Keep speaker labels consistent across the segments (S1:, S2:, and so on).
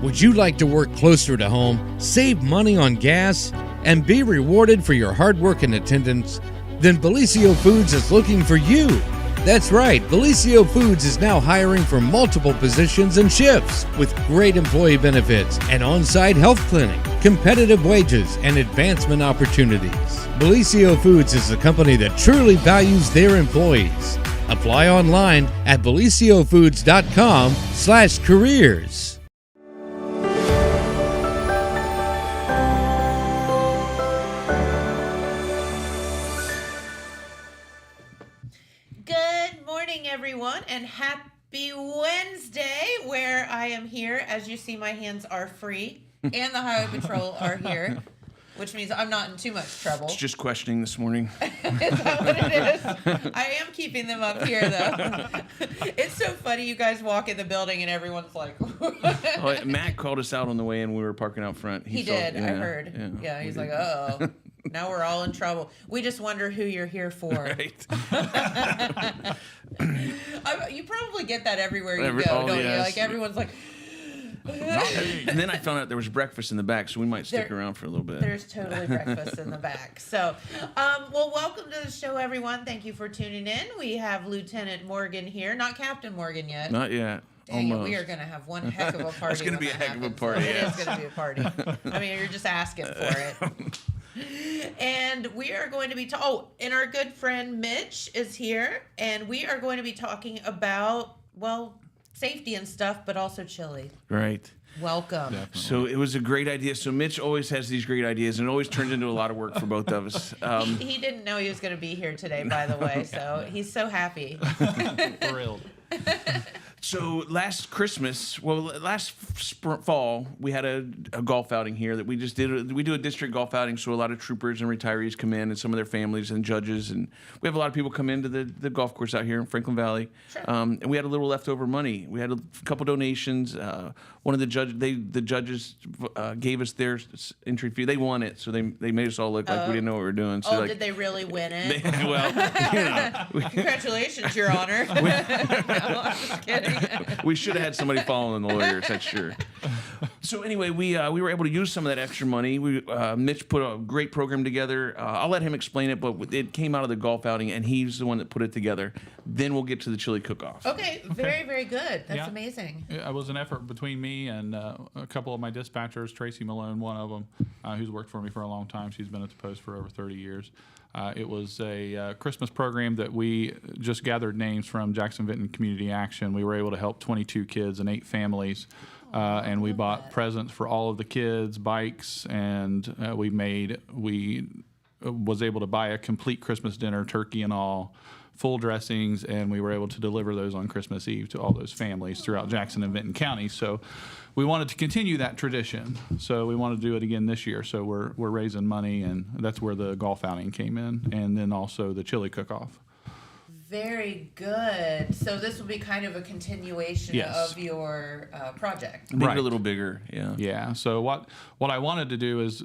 S1: Would you like to work closer to home, save money on gas, and be rewarded for your hard work and attendance? Then Bellisio Foods is looking for you. That's right, Bellisio Foods is now hiring for multiple positions and shifts with great employee benefits, an on-site health clinic, competitive wages, and advancement opportunities. Bellisio Foods is a company that truly values their employees. Apply online at BellisioFoods.com/careers.
S2: Everyone, and happy Wednesday, where I am here. As you see, my hands are free and the highway patrol are here, which means I'm not in too much trouble.
S3: It's just questioning this morning.
S2: Is that what it is? I am keeping them up here, though. It's so funny. You guys walk in the building and everyone's like...
S3: Well, Matt called us out on the way in. We were parking out front.
S2: He did. I heard. Yeah, he's like, uh-oh. Now we're all in trouble. We just wonder who you're here for.
S3: Right.
S2: You probably get that everywhere you go, don't you? Like, everyone's like...
S3: And then I found out there was breakfast in the back, so we might stick around for a little bit.
S2: There's totally breakfast in the back. So, well, welcome to the show, everyone. Thank you for tuning in. We have Lieutenant Morgan here. Not Captain Morgan yet.
S3: Not yet.
S2: Dang
S3: Almost.
S2: it, we are going to have one heck of a party.
S3: It's going to be a heck of a party.
S2: So it is going to be a party. I mean, you're just asking for it. And we are going to be and our good friend Mitch is here, and we are going to be talking about, well, safety and stuff, but also chili.
S3: Right.
S2: Welcome.
S4: Definitely.
S3: So it was a great idea. So Mitch always has these great ideas, and it always turns into a lot of work for both of us.
S2: He didn't know he was going to be here today, by the way, so he's so happy.
S4: Thrilled.
S3: So last fall, we had a golf outing here that we just did. We do a district golf outing, so a lot of troopers and retirees come in, and some of their families and judges, and we have a lot of people come into the golf course out here in Franklin Valley.
S2: Sure.
S3: And we had a little leftover money. We had a couple donations. One of the judges gave us their entry fee. They won it, so they made us all look like we didn't know what we were doing. So
S2: Did they really win it? Congratulations, Your Honor. No, I'm just kidding.
S3: We should have had somebody following the lawyers, that's sure. So anyway, we were able to use some of that extra money. Mitch put a great program together. I'll let him explain it, but it came out of the golf outing, and he's the one that put it together. Then we'll get to the chili cook-off.
S2: Okay, very, very good. That's
S4: Yeah.
S2: amazing.
S4: It was an effort between me and a couple of my dispatchers, Tracy Malone, one of them, who's worked for me for a long time. She's been at the post for over 30 years. It was a Christmas program that we just gathered names from Jackson Vinton Community Action. We were able to help 22 kids and 8 families, and we bought presents for all of the kids, bikes, and we was able to buy a complete Christmas dinner, turkey and all, full dressings, and we were able to deliver those on Christmas Eve to all those families throughout Jackson and Vinton County. So we wanted to continue that tradition. So we want to do it again this year. So we're raising money, and that's where the golf outing came in, and then also the chili cook-off.
S2: Very good. So this will be kind of a continuation
S4: Yes.
S2: of your project.
S3: Make
S4: Right.
S3: it a little bigger, yeah.
S4: Yeah. So what I wanted to do is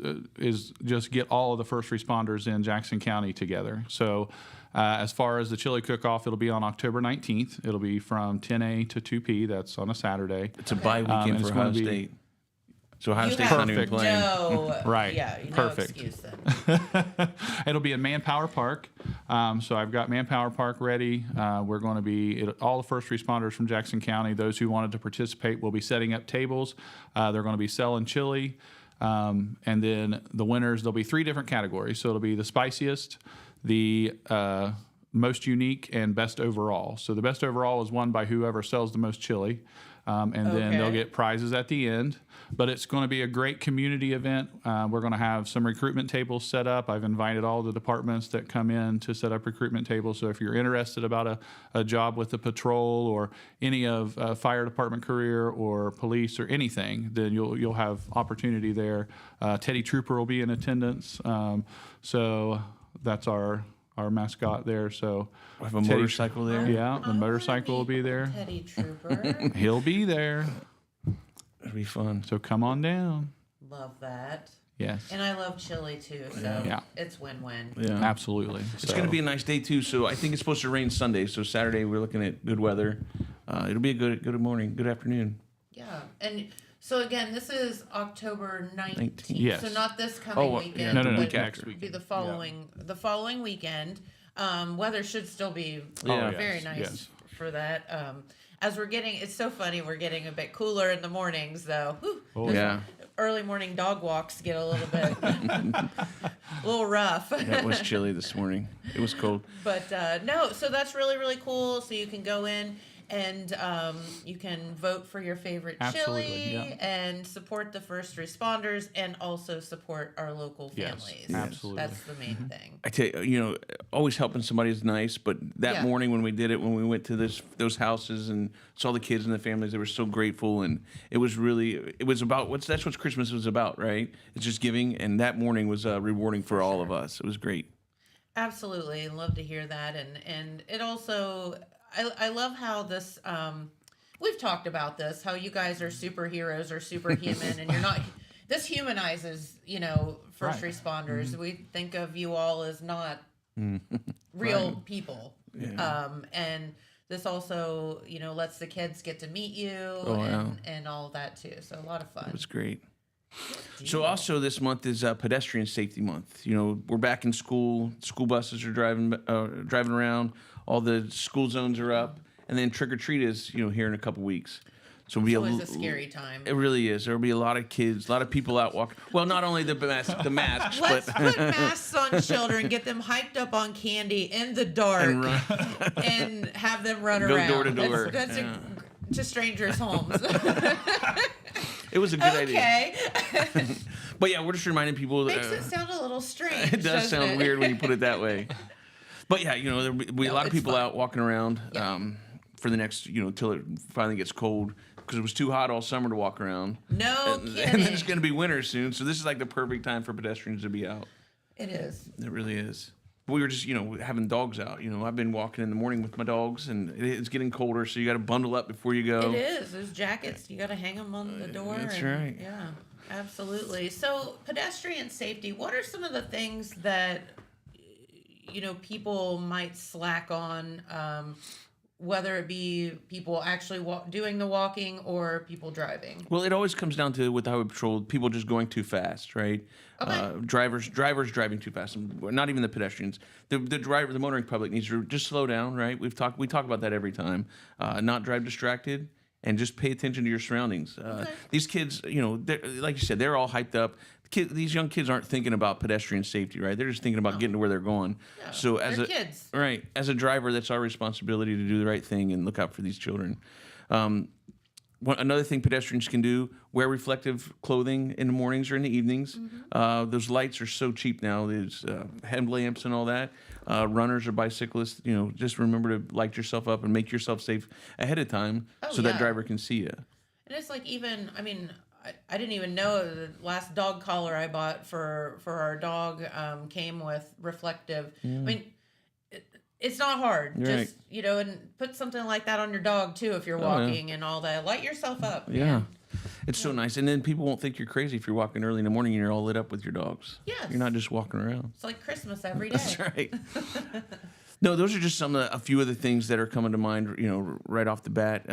S4: just get all of the first responders in Jackson County together. So as far as the chili cook-off, it'll be on October 19th. It'll be from 10 a to 2 p. That's on a Saturday.
S3: It's a bye weekend
S4: and
S3: for
S4: it's
S3: Ohio
S4: gonna be-
S3: State. So Ohio
S2: You
S3: State's
S2: have
S3: not even playing.
S2: no,
S4: Right.
S2: Yeah, no
S4: Perfect.
S2: excuse then.
S4: It'll be in Manpower Park. So I've got Manpower Park ready. We're going to be all the first responders from Jackson County. Those who wanted to participate will be setting up tables. They're going to be selling chili. And then the winners, there'll be 3 different categories. So it'll be the spiciest, the most unique, and best overall. So the best overall is won by whoever sells the most chili. And then they'll get prizes at the end. But it's going to be a great community event. We're going to have some recruitment tables set up. I've invited all the departments that come in to set up recruitment tables. So if you're interested about a job with the patrol or any of fire department career or police or anything, then you'll have opportunity there. Teddy Trooper will be in attendance. So that's our mascot there. So
S3: We have a motorcycle there.
S4: Yeah, the motorcycle will be there.
S2: Teddy Trooper.
S4: He'll be there.
S3: It'll be fun.
S4: So come on down.
S2: Love that.
S4: Yes.
S2: And I love chili too, so
S4: Yeah.
S2: it's win-win.
S3: Yeah.
S4: Absolutely.
S3: It's going to be a nice day too. So I think it's supposed to rain Sunday. So Saturday we're looking at good weather. It'll be a good morning, good afternoon.
S2: Yeah. And So again, this is October 19th.
S4: Yes.
S2: So not this coming weekend.
S4: No,
S2: but
S4: next
S2: it'll
S4: weekend.
S2: be the following weekend. Weather should still be
S3: Yeah.
S2: very nice
S4: Yes.
S2: for that. As we're getting, it's so funny. We're getting a bit cooler in the mornings, though. Whew, those
S3: Yeah.
S2: early morning dog walks get a little bit, a little rough.
S3: That was chilly this morning. It was cold.
S2: But no, so that's really, really cool. So you can go in and you can vote for your favorite
S4: Absolutely,
S2: chili
S4: yeah.
S2: and support the first responders and also support our local
S4: Yes,
S2: families.
S4: absolutely.
S2: That's the main thing.
S3: I tell you, always helping somebody is nice. But that
S2: Yeah.
S3: morning when we did it, when we went to those houses and saw the kids and the families, they were so grateful, and it was about that's what Christmas was about, right? It's just giving, and that morning was rewarding for all of us. It was great.
S2: Absolutely, and love to hear that. And it also, I love how this. We've talked about this, how you guys are superheroes or superhuman, and you're not. This humanizes, first
S4: Right.
S2: responders. We think of you all as not real people. And this also, lets the kids get to meet you and all of that too. So a lot of fun.
S3: It was great. So also this month is Pedestrian Safety Month. We're back in school. School buses are driving around. All the school zones are up, and then trick or treat is here in a couple weeks. So it'll be
S2: Always a scary time.
S3: It really is. There'll be a lot of kids, a lot of people out walking. Well, not only the masks,
S2: Let's
S3: but
S2: put masks on children, get them hyped up on candy in the dark, and have them run
S3: Go
S2: around.
S3: door to door.
S2: That's to strangers' homes.
S3: it was a good idea.
S2: Okay.
S3: But yeah, we're just reminding people.
S2: Makes it sound a little strange.
S3: It does sound weird when you put it that way. But yeah, there'll be a lot of
S2: it's
S3: people
S2: fun.
S3: out walking around for the next, till it finally gets cold, because it was too hot all summer to walk around.
S2: No
S3: And
S2: kidding.
S3: then it's going to be winter soon, so this is like the perfect time for pedestrians to be out.
S2: It is.
S3: It really is. We were just, having dogs out. I've been walking in the morning with my dogs, and it's getting colder, so you got to bundle up before you go.
S2: It is. Those jackets, you got to hang them on the door.
S3: That's right.
S2: Yeah, absolutely. So, pedestrian safety, what are some of the things that, people might slack on, whether it be people actually doing the walking or people driving?
S3: Well, it always comes down to, with the highway patrol, people just going too fast, right?
S2: Okay.
S3: Drivers driving too fast. Not even the pedestrians. The motoring public needs to just slow down, right? We talk about that every time. Not drive distracted, and just pay attention to your surroundings. These kids, like you said, they're all hyped up. These young kids aren't thinking about pedestrian safety, right? They're just thinking about getting to where they're going.
S2: Yeah,
S3: So
S2: they're kids.
S3: Right, as a driver, that's our responsibility to do the right thing and look out for these children. Another thing pedestrians can do: wear reflective clothing in the mornings or in the evenings. Those lights are so cheap now. There's headlamps and all that. Runners or bicyclists, just remember to light yourself up and make yourself safe ahead of time, so that
S2: yeah.
S3: driver can see you.
S2: And it's like I didn't even know the last dog collar I bought for our dog came with reflective. It's not hard.
S3: Right.
S2: Just, and put something like that on your dog too if you're walking and all that. Light yourself up.
S3: Yeah.
S2: Man.
S3: It's so nice. And then people won't think you're crazy if you're walking early in the morning and you're all lit up with your dogs.
S2: Yes.
S3: You're not just walking around.
S2: It's like Christmas every day.
S3: That's right. No, those are just a few of the things that are coming to mind, right off the bat.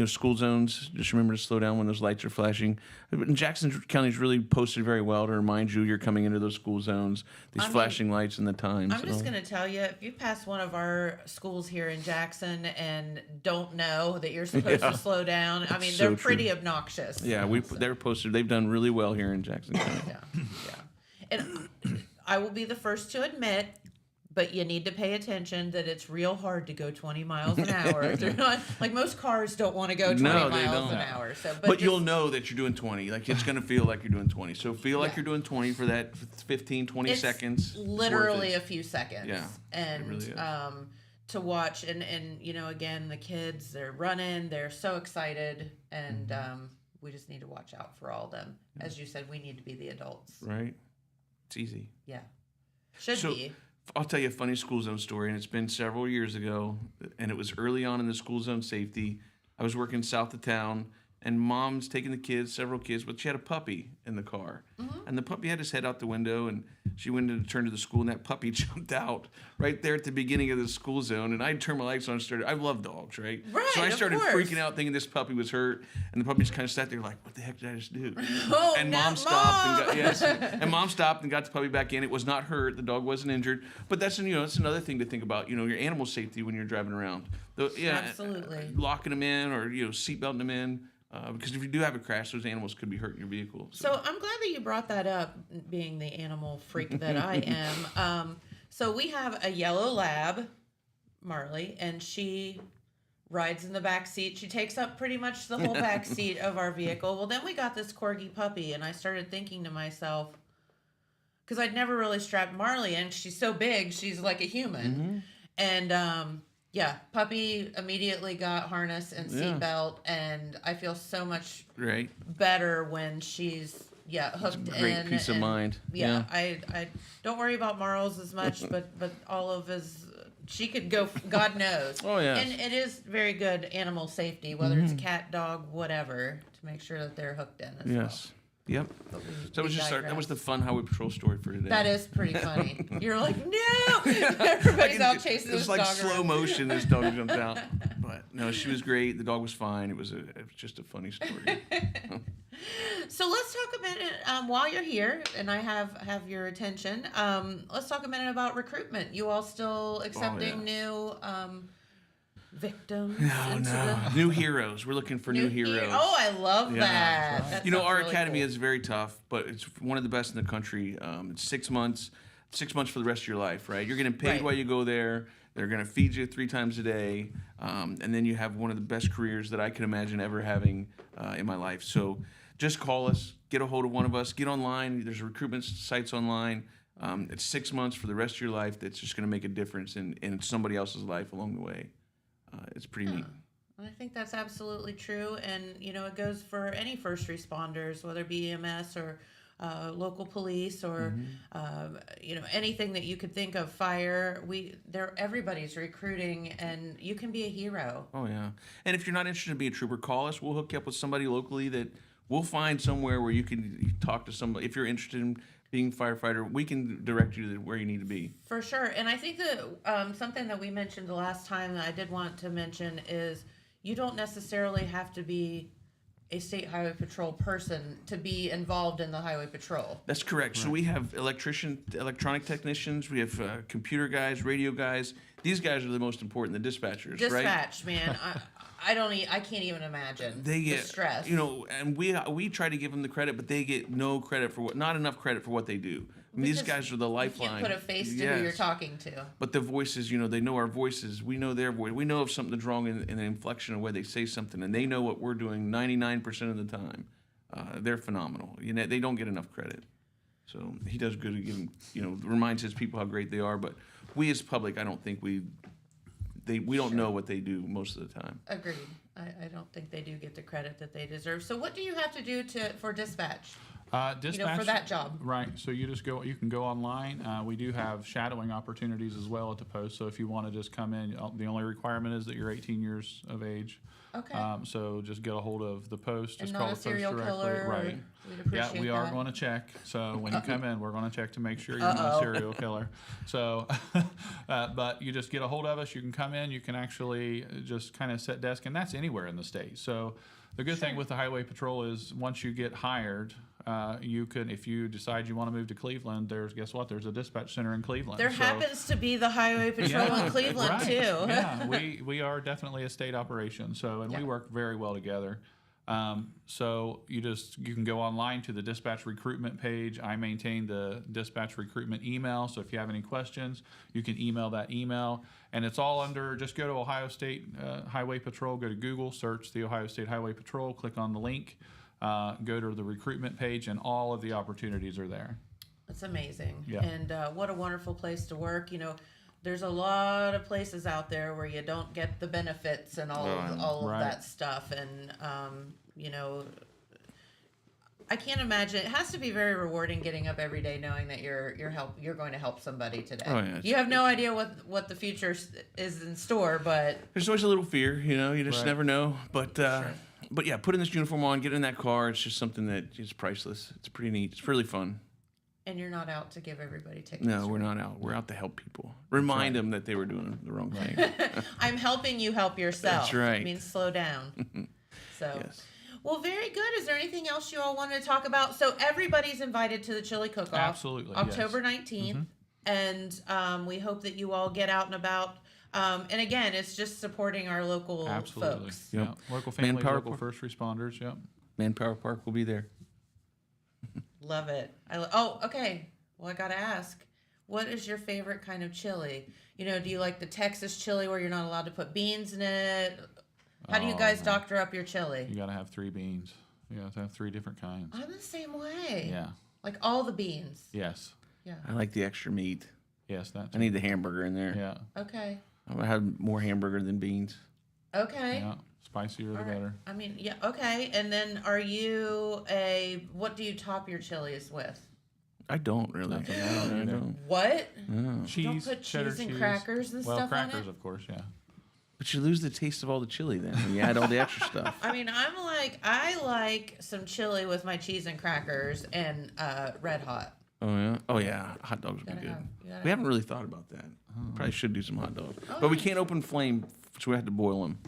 S3: School zones, just remember to slow down when those lights are flashing. And Jackson County's really posted very well to remind you you're coming into those school zones, these flashing lights and the times.
S2: I'm just going to tell you, if you pass one of our schools here in Jackson and don't know that you're supposed to slow down,
S3: so
S2: they're pretty
S3: true.
S2: obnoxious.
S3: Yeah, they're posted. They've done really well here in Jackson County.
S2: Yeah. And I will be the first to admit, but you need to pay attention that it's real hard to go 20 miles an hour. They're not like most cars don't want to go 20
S3: No, they
S2: miles
S3: don't.
S2: an hour. So,
S3: But you'll know that you're doing 20. Like, it's going to feel like you're doing 20. So feel like
S2: Yeah.
S3: you're doing 20 for that 15, 20
S2: it's
S3: seconds.
S2: literally a
S3: It's worth
S2: few seconds.
S3: Yeah,
S2: And
S3: it really is.
S2: to watch and again, the kids, they're running, they're so excited, and we just need to watch out for all of them. As you said, we need to be the adults.
S3: it. Right? It's easy.
S2: Yeah. Should
S3: So-
S2: be.
S3: I'll tell you a funny school zone story, and it's been several years ago, and it was early on in the school zone safety. I was working south of town, and mom's taking the kids, several kids, but she had a puppy in the car. And the puppy had his head out the window, and she went to turn to the school, and that puppy jumped out right there at the beginning of the school zone. And I turned my lights on and started, I love dogs, right?
S2: Right,
S3: so I
S2: of
S3: started
S2: course.
S3: freaking out thinking this puppy was hurt, and the puppy just kind of sat there like, what the heck did I just do?
S2: Oh,
S3: and
S2: no,
S3: mom stopped and mom stopped and got the puppy back in. It was not hurt. The dog wasn't injured. But that's another thing to think about. Your animal safety when you're driving around.
S2: Absolutely.
S3: Locking them in or seatbelting them in. Because if you do have a crash, those animals could be hurting your vehicle.
S2: So I'm glad that you brought that up, being the animal freak that I am. So we have a yellow lab, Marley, and she rides in the back seat. She takes up pretty much the whole back seat of our vehicle. Well, then we got this corgi puppy, and I started thinking to myself, because I'd never really strapped Marley in. She's so big, she's like a human. And yeah, puppy immediately got harness and seatbelt, and I feel so much better when she's hooked in.
S3: Great peace of mind.
S2: Yeah, I don't worry about Marls as much, but all of his, she could go, God knows.
S3: Oh yeah.
S2: And it is very good animal safety, whether it's a cat, dog, whatever, to make sure that they're hooked in as well.
S3: Yep. So that was the fun Highway Patrol story for today.
S2: That is pretty funny. You're like, no! Everybody's out chasing this dog.
S3: It's like slow
S2: around.
S3: motion. This dog jumped out. But no, she was great. The dog was fine. It was just a funny story.
S2: So let's talk a minute while you're here, and I have your attention. Let's talk a minute about recruitment. You all still accepting new victims?
S3: New heroes. We're looking for new heroes.
S2: Oh, I love that.
S3: Right.
S2: That
S3: Our
S2: really
S3: academy
S2: cool.
S3: is very tough, but it's one of the best in the country. It's 6 months. 6 months for the rest of your life, right? You're getting paid while you go there. They're going to feed you 3 times a day. And then you have one of the best careers that I can imagine ever having in my life. So just call us, get a hold of one of us, get online. There's recruitment sites online. It's 6 months for the rest of your life that's just going to make a difference in somebody else's life along the way. It's pretty neat.
S2: I think that's absolutely true. And, it goes for any first responders, whether it be EMS or local police or, anything that you could think of, fire. Everybody's recruiting, and you can be a hero.
S3: Oh, yeah. And if you're not interested in being a trooper, call us. We'll hook you up with somebody locally that we'll find somewhere where you can talk to somebody. If you're interested in being a firefighter, we can direct you to where you need to be.
S2: For sure. And I think that something that we mentioned the last time that I did want to mention is you don't necessarily have to be a state highway patrol person to be involved in the highway patrol.
S3: That's correct. Right. So we have electronic technicians, we have computer guys, radio guys. These guys are the most important, the dispatchers, right?
S2: Dispatch, man. I can't even imagine the stress.
S3: And we try to give them the credit, but they get not enough credit for what they do. I mean, these guys are the lifeline.
S2: You can't put a face to who you're talking to.
S3: But the voices, they know our voices. We know their voice. We know if something's wrong in the inflection of where they say something, and they know what we're doing 99% of the time. They're phenomenal. They don't get enough credit. So he does good at giving, reminds his people how great they are. But we as public, I don't think we don't know what they do most of the time.
S2: Agreed. I don't think they do get the credit that they deserve. So what do you have to do for dispatch?
S4: Dispatch,
S2: for that job.
S4: Right. So you can go online. We do have shadowing opportunities as well at the post. So if you want to just come in, the only requirement is that you're 18 years of age.
S2: Okay.
S4: So just get a hold of the post.
S2: And
S4: just
S2: not
S4: call
S2: a
S4: the post
S2: serial
S4: directly.
S2: killer.
S4: Right.
S2: We'd appreciate
S4: we are
S2: that.
S4: going to check. So when you come in, we're going to check to make sure you're not a serial killer. So, but you just get a hold of us. You can come in. You can actually just kind of set desk, and that's anywhere in the state. So the good thing with the Highway Patrol is once you get hired, you can, if you decide you want to move to Cleveland, there's a dispatch center in Cleveland.
S2: There happens to be the Highway Patrol in Cleveland
S4: right.
S2: too.
S4: Yeah, we are definitely a state operation. So, and we work very well together. So you can go online to the dispatch recruitment page. I maintain the dispatch recruitment email. So if you have any questions, you can email that email, and it's all under, just go to Ohio State Highway Patrol, go to Google, search the Ohio State Highway Patrol, click on the link, go to the recruitment page, and all of the opportunities are there.
S2: That's amazing.
S4: Yeah.
S2: And what a wonderful place to work. There's a lot of places out there where you don't get the benefits and all of that stuff. And, I can't imagine. It has to be very rewarding getting up every day knowing that you're going to help somebody today.
S3: Oh, yeah.
S2: You have no idea what the future is in store, but
S3: There's always a little fear, you just never know. But But yeah, putting this uniform on, getting in that car, it's just something that is priceless. It's pretty neat. It's really fun.
S2: And you're not out to give everybody tickets.
S3: No, we're not out. We're out to help people. Remind them that they were doing the wrong thing.
S2: I'm helping you help yourself.
S3: That's right.
S2: It means slow down. So,
S3: Yes.
S2: well, very good. Is there anything else you all wanted to talk about? So everybody's invited to the chili cook-off.
S4: Absolutely,
S2: October
S4: yes.
S2: 19th. And we hope that you all get out and about. And again, it's just supporting our local
S4: Absolutely.
S2: folks.
S4: Yeah. Local families,
S3: Manpower
S4: local
S3: Park.
S4: first responders. Yep.
S3: Manpower Park will be there.
S2: Love it. Oh, okay. Well, I got to ask, what is your favorite kind of chili? You know, do you like the Texas chili where you're not allowed to put beans in it? How do you guys doctor up your chili?
S4: You got to have 3 beans. You got to have 3 different kinds.
S2: I'm the same way.
S4: Yeah.
S2: Like all the beans.
S4: Yes.
S2: Yeah.
S3: I like the extra meat.
S4: Yes, that's.
S3: I need the hamburger in there.
S4: Yeah.
S2: Okay.
S3: I'm gonna have more hamburger than beans.
S2: Okay.
S4: Yeah. Spicier the
S2: All right.
S4: better.
S2: I mean, yeah, okay. And then what do you top your chilies with?
S3: I don't really.
S4: Nothing.
S3: I don't.
S2: What?
S3: No.
S4: Cheese,
S2: Don't put
S4: cheddar
S2: cheese and
S4: cheese.
S2: crackers and
S4: well,
S2: stuff on
S4: crackers,
S2: it?
S4: of course, yeah.
S3: But you lose the taste of all the chili then when you add all the extra stuff.
S2: I mean, I like some chili with my cheese and crackers and Red Hot.
S3: Oh yeah. Oh yeah. Hot dogs would be
S2: Gotta
S3: good.
S2: have-
S3: We haven't really thought about that. Probably should do some hot dogs,
S2: Oh,
S3: but we
S2: yeah.
S3: can't open flame, so we have to boil them.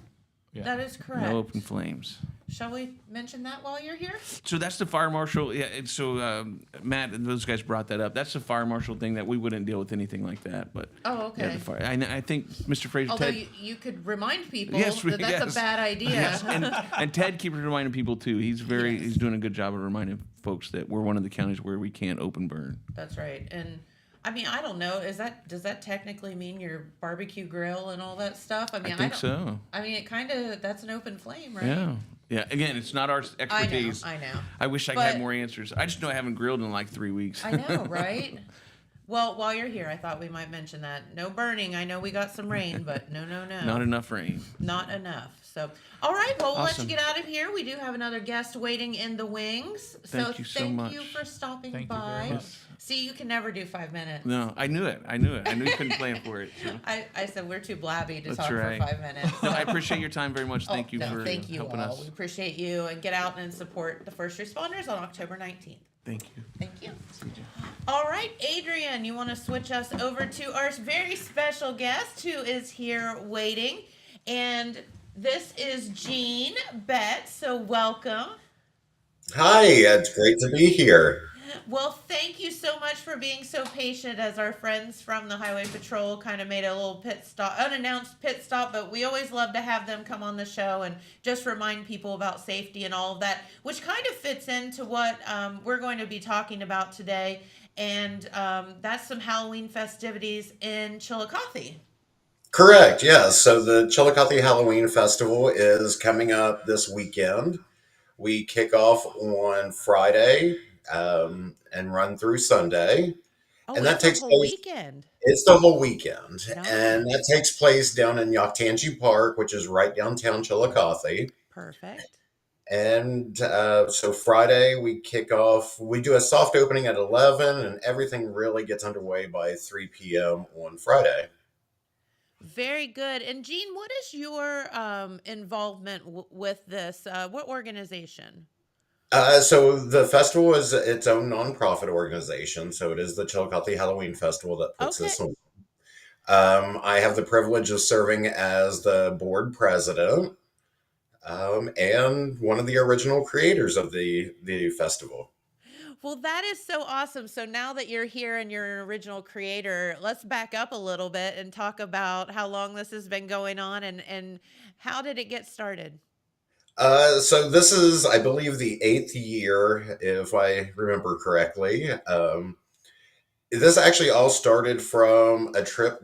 S4: Yeah.
S2: That is correct.
S3: No open flames.
S2: Shall we mention that while you're here?
S3: So that's the fire marshal. Yeah. And so Matt and those guys brought that up. That's the fire marshal thing that we wouldn't deal with anything like that. But
S2: Oh, okay.
S3: yeah, the fire. I think Mr. Fraser.
S2: Although
S3: Ted,
S2: you could remind people
S3: Yes,
S2: that that's
S3: yes.
S2: a bad idea.
S3: Yes, and Ted keeps reminding people too. He's
S2: Yes.
S3: he's doing a good job of reminding folks that we're one of the counties where we can't open burn.
S2: That's right. And I mean, I don't know. Does that technically mean your barbecue grill and all that stuff? I mean,
S3: I think
S2: don't,
S3: so.
S2: I mean, that's an open flame, right?
S3: Yeah. Yeah. Again, it's not our expertise.
S2: I know.
S3: I wish I
S2: But-
S3: had more answers. I just know I haven't grilled in like 3 weeks.
S2: I know, right? Well, while you're here, I thought we might mention that. No burning. I know we got some rain, but no.
S3: Not enough rain.
S2: Not enough. So, all right. Well, we'll let you
S3: Awesome.
S2: get out of here. We do have another guest waiting in the wings.
S3: Thank you so much.
S2: you for stopping
S4: Thank you
S2: by.
S4: very much.
S2: See, you can never do 5 minutes.
S3: No, I knew it. I knew you couldn't plan for it. So.
S2: I said we're too blabby to
S3: That's
S2: talk
S3: right.
S2: for 5 minutes.
S3: No, I appreciate your time very much. Thank you
S2: no,
S3: for
S2: thank you
S3: helping
S2: all.
S3: us.
S2: We appreciate you, and get out and support the first responders on October 19th.
S3: Thank you.
S2: Thank you. All right, Adrian, you want to switch us over to our very special guest who is here waiting, and this is Jean Betts. So welcome.
S5: Hi, it's great to be here.
S2: Well, thank you so much for being so patient as our friends from the Highway Patrol kind of made a little unannounced pit stop, but we always love to have them come on the show and just remind people about safety and all of that, which kind of fits into what we're going to be talking about today. And that's some Halloween festivities in Chillicothe.
S5: Correct, yes. So the Chillicothe Halloween Festival is coming up this weekend. We kick off on Friday and run through Sunday.
S2: Oh,
S5: And that
S2: it's
S5: takes
S2: a whole
S5: place-
S2: weekend.
S5: It's the whole weekend.
S2: Nice.
S5: And that takes place down in Yoctangi Park, which is right downtown Chillicothe.
S2: Perfect.
S5: And so Friday we kick off, we do a soft opening at 11 and everything really gets underway by 3 p.m. on Friday.
S2: Very good. And Jean, what is your involvement with this? What organization?
S5: So the festival is its own nonprofit organization. So it is the Chillicothe Halloween Festival that puts this on. I have the privilege of serving as the board president and one of the original creators of the festival.
S2: Well, that is so awesome. So now that you're here and you're an original creator, let's back up a little bit and talk about how long this has been going on and how did it get started?
S5: So this is, I believe, the 8th year, if I remember correctly. This actually all started from a trip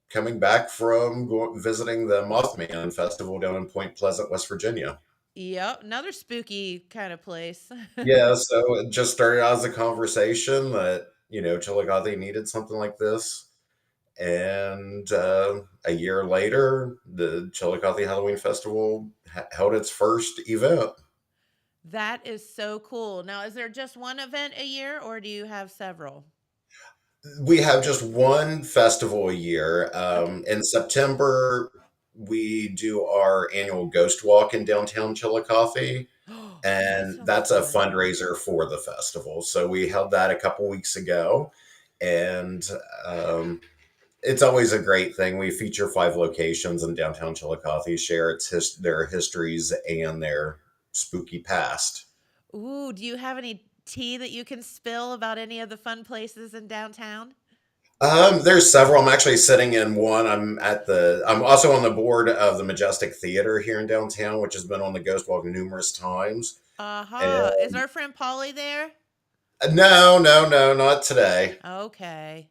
S5: coming back from visiting the Mothman Festival down in Point Pleasant, West Virginia.
S2: Yep, another spooky kind of place.
S5: Yeah, so it just started out as a conversation that, Chillicothe needed something like this. And a year later, the Chillicothe Halloween Festival held its first event.
S2: That is so cool. Now, is there just one event a year or do you have several?
S5: We have just one festival a year. In September, we do our annual ghost walk in downtown Chillicothe,
S2: That
S5: and
S2: sounds
S5: that's a
S2: fun.
S5: fundraiser for the festival. So we held that a couple weeks ago, and um, it's always a great thing. We feature 5 locations in downtown Chillicothe, share their histories and their spooky past.
S2: Ooh, do you have any tea that you can spill about any of the fun places in downtown?
S5: There's several. I'm actually sitting in one. I'm also on the board of the Majestic Theater here in downtown, which has been on the Ghost Walk numerous times.
S2: Uh-huh. Is
S5: And
S2: our friend Polly there?
S5: no, no, no, not today.
S2: Okay.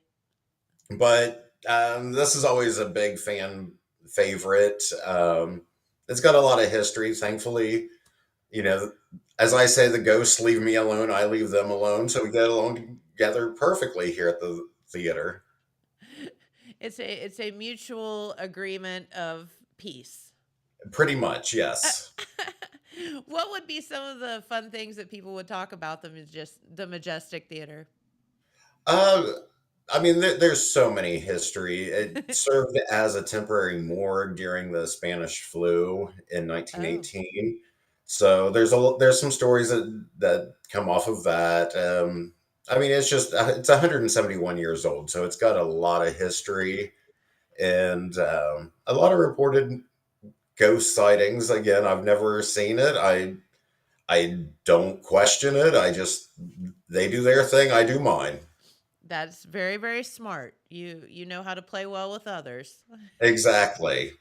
S5: But this is always a big fan favorite. It's got a lot of history, thankfully. You know, as I say, the ghosts leave me alone, I leave them alone. So we get along together perfectly here at the theater.
S2: It's a mutual agreement of peace.
S5: Pretty much,
S2: Uh,
S5: yes.
S2: what would be some of the fun things that people would talk about the Majestic Theater?
S5: Uh, I mean, there's so many history. It served as a temporary morgue during the Spanish flu in
S2: Oh,
S5: 1918. So there's some stories that come off of that. I mean, it's 171 years old, so it's got a lot of history and a lot of reported ghost sightings. Again, I've never seen it. I don't question it. They do their thing. I do mine.
S2: that's very, very smart. You know how to play well with others.
S5: Exactly.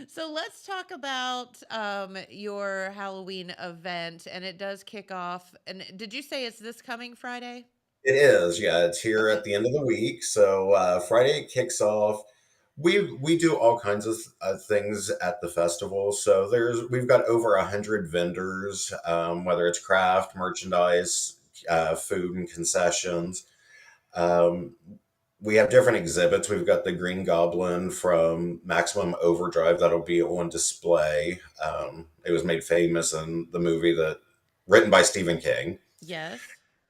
S2: So let's talk about your Halloween event, and it does kick off. And did you say it's this coming Friday?
S5: It is, yeah. It's here
S2: Okay.
S5: at the end of the week. So Friday it kicks off. We do all kinds of things at the festival. So we've got over 100 vendors, whether it's craft, merchandise, food, and concessions. Um, we have different exhibits. We've got the Green Goblin from Maximum Overdrive that'll be on display. It was made famous in the movie that written by Stephen King.
S2: Yes.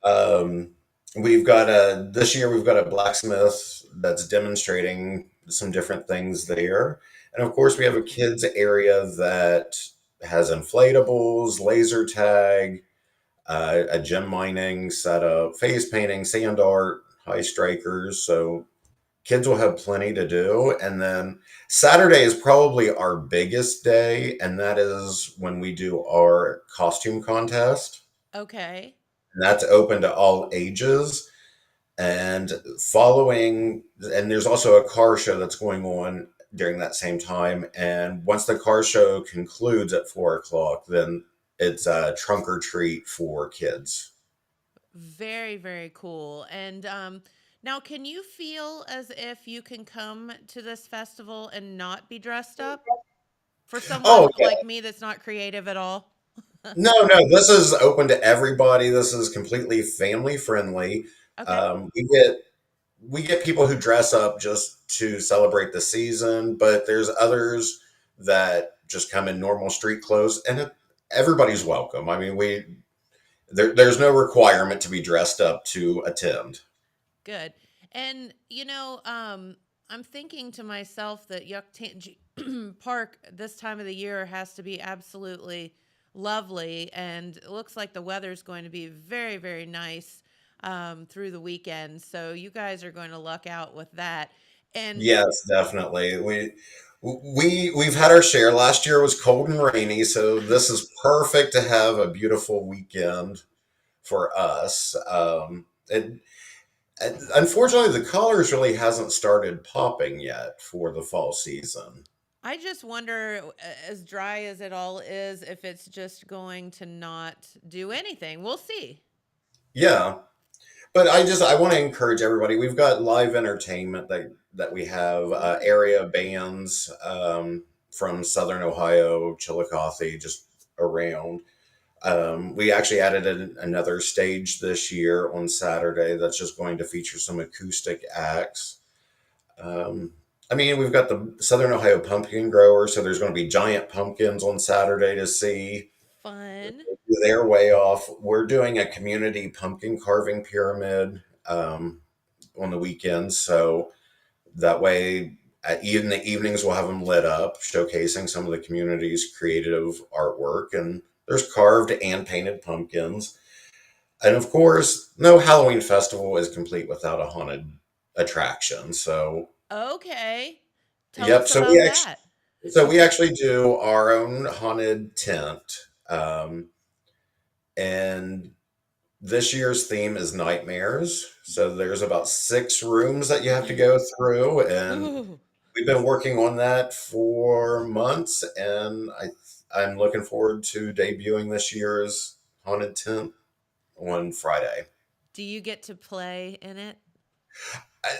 S5: Um, we've got this year we've got a blacksmith that's demonstrating some different things there, and of course we have a kids area that has inflatables, laser tag, a gem mining setup, face painting, sand art, high strikers. So kids will have plenty to do, and then Saturday is probably our biggest day, and that is when we do our costume contest.
S2: Okay.
S5: And that's open to all ages. And following, and there's also a car show that's going on during that same time. And once the car show concludes at 4 o'clock, then it's a trunk or treat for kids.
S2: Very, very cool. And now, can you feel as if you can come to this festival and not be dressed up for someone
S5: Oh, yeah.
S2: like me that's not creative at all?
S5: No, no, this is open to everybody. This is completely family friendly.
S2: Okay.
S5: Um, we get we get people who dress up just to celebrate the season, but there's others that just come in normal street clothes, and everybody's welcome. I mean, there's no requirement to be dressed up to attend.
S2: Good. And I'm thinking to myself that Park this time of the year has to be absolutely lovely, and it looks like the weather's going to be very, very nice through the weekend. So you guys are going to luck out with that. And
S5: Yes, definitely. We've had our share. Last year was cold and rainy, so this is perfect to have a beautiful weekend for us. Unfortunately, the colors really hasn't started popping yet for the fall season.
S2: I just wonder, as dry as it all is, if it's just going to not do anything. We'll see.
S5: Yeah, but I want to encourage everybody. We've got live entertainment that we have area bands from Southern Ohio, Chillicothe, just around. We actually added another stage this year on Saturday that's just going to feature some acoustic acts. Um, I mean, we've got the Southern Ohio pumpkin grower, so there's going to be giant pumpkins on Saturday to see.
S2: Fun.
S5: They're way off. We're doing a community pumpkin carving pyramid on the weekends, so that way In the evenings, we'll have them lit up, showcasing some of the community's creative artwork. And there's carved and painted pumpkins. And of course, no Halloween festival is complete without a haunted attraction. So,
S2: Okay. Tell
S5: yep.
S2: us
S5: So we
S2: about
S5: actually,
S2: that.
S5: so we actually do our own haunted tent. And this year's theme is nightmares. So there's about 6 rooms that you have to go through, and
S2: Ooh.
S5: we've been working on that for months. And I'm looking forward to debuting this year's haunted tent on Friday.
S2: Do you get to play in it?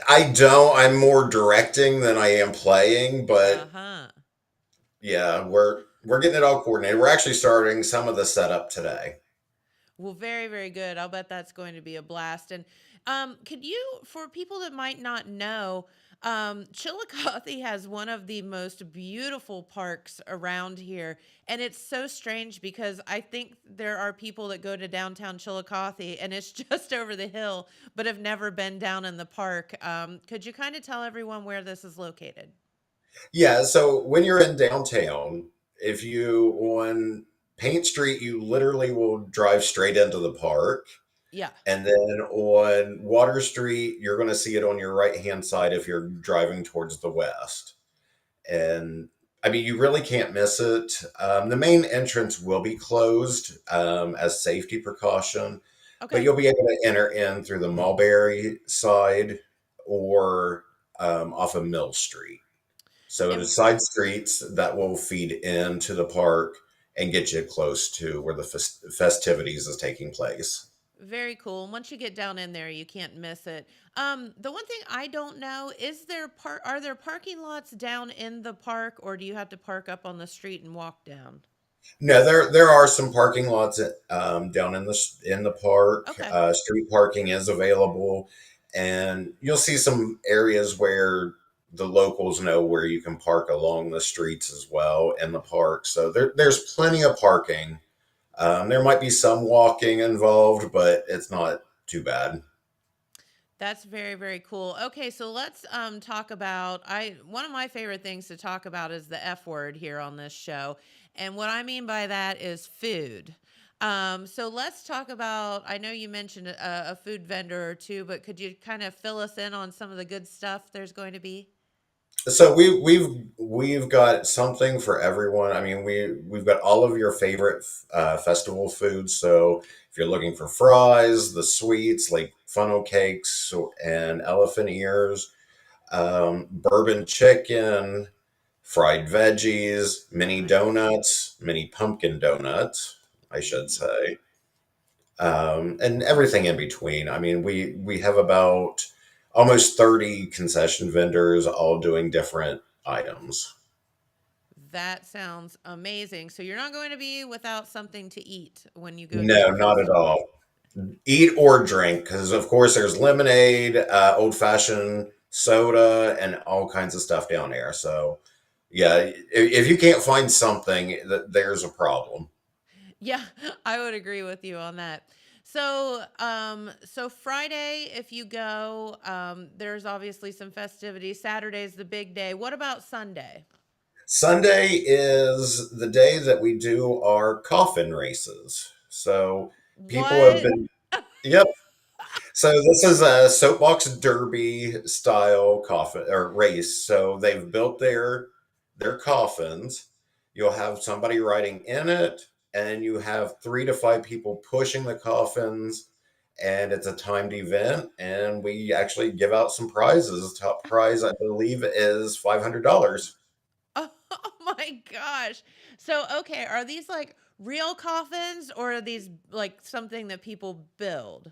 S5: I don't. I'm more directing than I am playing, but
S2: Uh-huh.
S5: yeah, we're getting it all coordinated. We're actually starting some of the setup today.
S2: Well, very, very good. I'll bet that's going to be a blast. And could you, for people that might not know, Chillicothe has one of the most beautiful parks around here. And it's so strange because I think there are people that go to downtown Chillicothe and it's just over the hill, but have never been down in the park. Could you kind of tell everyone where this is located?
S5: Yeah, so when you're in downtown, if you on Paint Street, you literally will drive straight into the park.
S2: Yeah.
S5: And then on Water Street, you're going to see it on your right hand side if you're driving towards the west. And I mean, you really can't miss it. The main entrance will be closed as safety precaution, but
S2: Okay.
S5: you'll be able to enter in through the Mulberry side or off of Mill Street. So it
S2: And
S5: is side streets that will feed into the park and get you close to where the festivities is taking place.
S2: very cool. And once you get down in there, you can't miss it. The one thing I don't know is are there parking lots down in the park, or do you have to park up on the street and walk down?
S5: No, there are some parking lots down in the park.
S2: Okay.
S5: Street parking is available, and you'll see some areas where the locals know where you can park along the streets as well in the park. So there's plenty of parking. There might be some walking involved, but it's not too bad.
S2: That's very, very cool. Okay, so let's talk about I one of my favorite things to talk about is the F word here on this show. And what I mean by that is food. So let's talk about I know you mentioned a food vendor or two, but could you kind of fill us in on some of the good stuff there's going to be?
S5: So we've got something for everyone. I mean, we've got all of your favorite festival foods. So if you're looking for fries, the sweets like funnel cakes and elephant ears, bourbon chicken, fried veggies, mini donuts, mini pumpkin donuts, I should say, and everything in between. I mean, we have about almost 30 concession vendors all doing different items.
S2: That sounds amazing. So you're not going to be without something to eat when you go to
S5: No,
S2: your
S5: not at
S2: festival.
S5: all. Eat or drink, because of course there's lemonade, old fashioned soda, and all kinds of stuff down there. So, yeah, if you can't find something, there's a problem.
S2: Yeah, I would agree with you on that. So Friday, if you go, there's obviously some festivities. Saturday's the big day. What about Sunday?
S5: Sunday is the day that we do our coffin races. So people have
S2: What?
S5: been, yep. So this is a soapbox derby style coffin or race. So they've built their coffins. You'll have somebody riding in it, and you have 3 to 5 people pushing the coffins. And it's a timed event, and we actually give out some prizes. Top prize, I believe, is $500.
S2: Oh, my gosh. So, okay, are these like real coffins or are these like something that people build?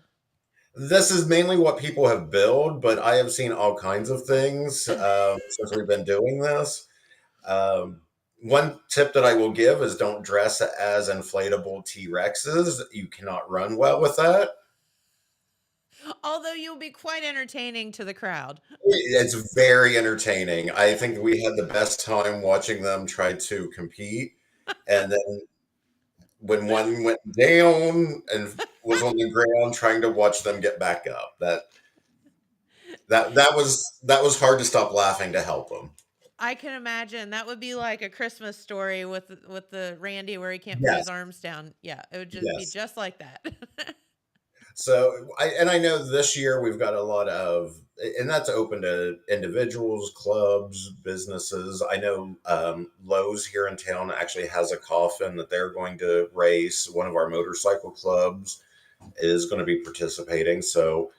S5: This is mainly what people have billed, but I have seen all kinds of things since we've been doing this. Um, One tip that I will give is don't dress as inflatable T Rexes. You cannot run well with that.
S2: Although you'll be quite entertaining to the crowd.
S5: It's very entertaining. I think we had the best time watching them try to compete. And then when one went down and was on the ground, trying to watch them get back up, that was hard to stop laughing to help them.
S2: I can imagine that would be like a Christmas story with the Randy where he can't put his
S5: Yes,
S2: arms down. Yeah, it would just be
S5: yes.
S2: just like that.
S5: So I know this year we've got a lot of, and that's open to individuals, clubs, businesses. I know Lowe's here in town actually has a coffin that they're going to race. One of our motorcycle clubs is going to be participating. So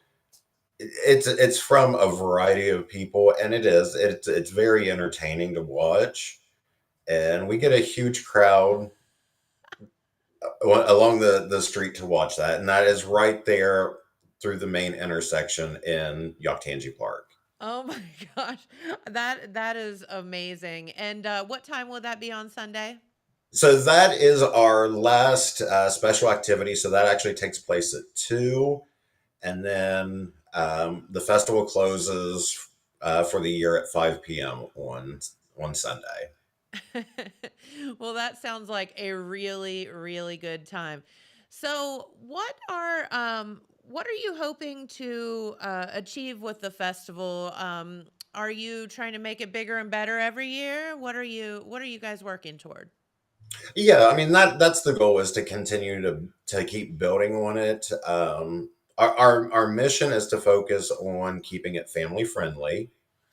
S5: it's from a variety of people, and it's very entertaining to watch, and we get a huge crowd along the street to watch that, and that is right there through the main intersection in Yoctangi Park.
S2: Oh my gosh, that is amazing. And what time will that be on Sunday?
S5: So that is our last special activity. So that actually takes place at 2, and then the festival closes for the year at 5 p.m. on Sunday.
S2: Well, that sounds like a really, really good time. So, what are you hoping to achieve with the festival? Are you trying to make it bigger and better every year? What are you guys working toward?
S5: Yeah, I mean that's the goal, is to continue to keep building on it. Our mission is to focus on keeping it family friendly.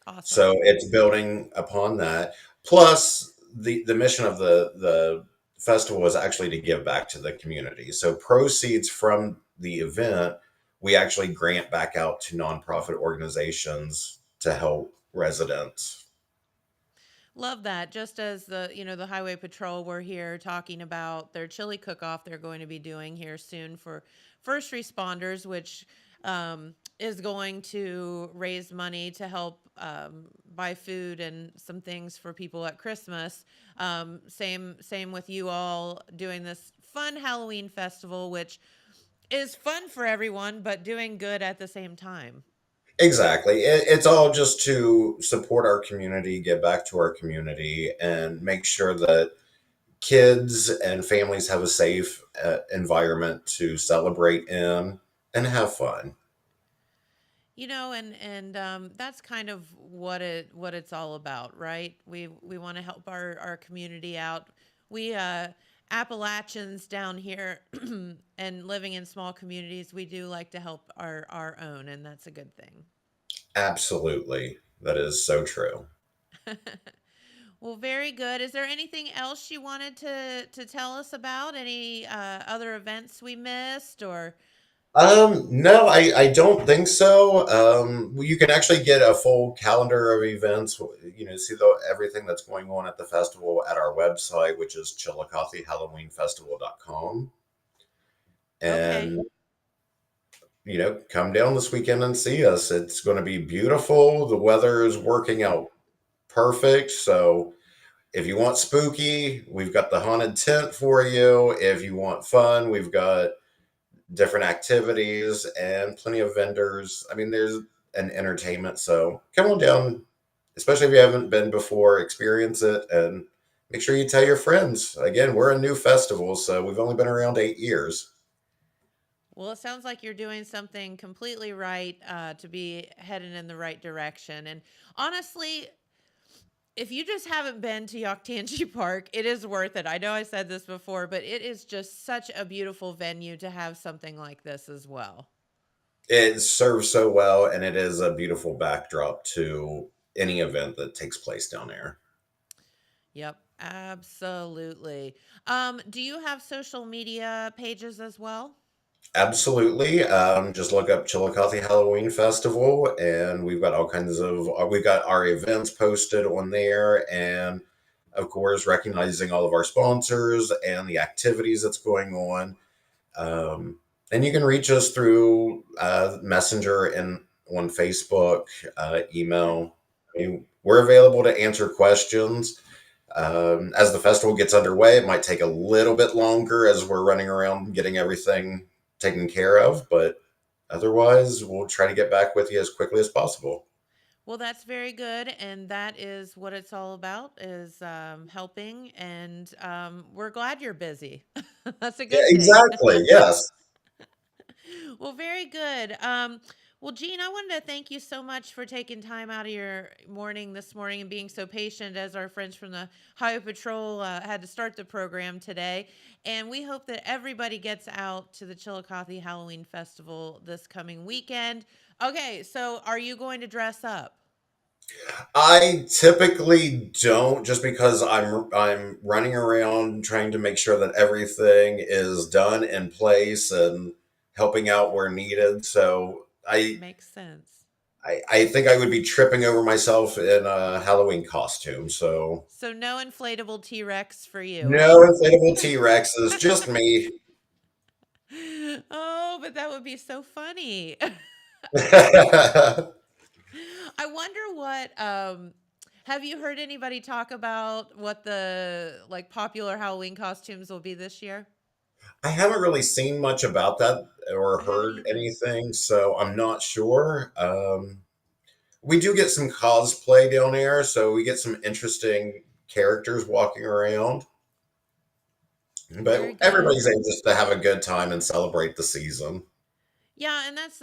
S2: Awesome.
S5: So it's building upon that. Plus, the mission of the festival is actually to give back to the community. So proceeds from the event, we actually grant back out to nonprofit organizations to help residents.
S2: Love that. Just as the highway patrol were here talking about their chili cook-off they're going to be doing here soon for first responders, which is going to raise money to help buy food and some things for people at Christmas. Same with you all doing this fun Halloween festival, which is fun for everyone, but doing good at the same time.
S5: Exactly. It's all just to support our community, give back to our community, and make sure that kids and families have a safe environment to celebrate in and have fun.
S2: And that's kind of what it's all about, right? We want to help our community out. We Appalachians down here and living in small communities, we do like to help our own, and that's a good thing.
S5: Absolutely. That is so true.
S2: Well, very good. Is there anything else you wanted to tell us about? Any other events we missed or?
S5: No, I don't think so. You can actually get a full calendar of events, see everything that's going on at the festival at our website, which is chillicothehalloweenfestival.com.
S2: Okay.
S5: And, come down this weekend and see us. It's going to be beautiful. The weather is working out perfect. So if you want spooky, we've got the haunted tent for you. If you want fun, we've got different activities and plenty of vendors. I mean, there's an entertainment. So come on down, especially if you haven't been before, experience it, and make sure you tell your friends. Again, we're a new festival, so we've only been around 8 years.
S2: Well, it sounds like you're doing something completely right to be heading in the right direction. And honestly, if you just haven't been to Yoctangi Park, it is worth it. I know I said this before, but it is just such a beautiful venue to have something like this as well.
S5: It serves so well, and it is a beautiful backdrop to any event that takes place down there.
S2: Yep, absolutely. Do you have social media pages as well?
S5: Absolutely. Just look up Chillicothe Halloween Festival, and we've got all kinds of we've got our events posted on there, and of course, recognizing all of our sponsors and the activities that's going on. Um, and you can reach us through Messenger and on Facebook, email. I mean, we're available to answer questions. As the festival gets underway, it might take a little bit longer as we're running around getting everything taken care of, but otherwise, we'll try to get back with you as quickly as possible.
S2: Well, that's very good, and that is what it's all about is helping, and we're glad you're busy. That's a
S5: Yeah,
S2: good thing.
S5: exactly. Yes.
S2: Well, very good. Well, Jean, I wanted to thank you so much for taking time out of your morning this morning and being so patient as our friends from the Highway Patrol had to start the program today. And we hope that everybody gets out to the Chillicothe Halloween Festival this coming weekend. Okay, so are you going to dress up?
S5: I typically don't, just because I'm running around trying to make sure that everything is done in place and helping out where needed. So
S2: Makes sense.
S5: I think I would be tripping over myself in a Halloween costume. So
S2: So no inflatable T-Rex for you.
S5: no inflatable T-Rexes, just me.
S2: Oh, but that would be so funny. I wonder what have you heard anybody talk about what the like popular Halloween costumes will be this year?
S5: I haven't really seen much about that or
S2: I haven't
S5: heard
S2: either.
S5: anything, so I'm not sure. We do get some cosplay down there, so we get some interesting characters walking around.
S2: Very
S5: But
S2: good.
S5: everybody's able just to have a good time and celebrate the season.
S2: Yeah, and that's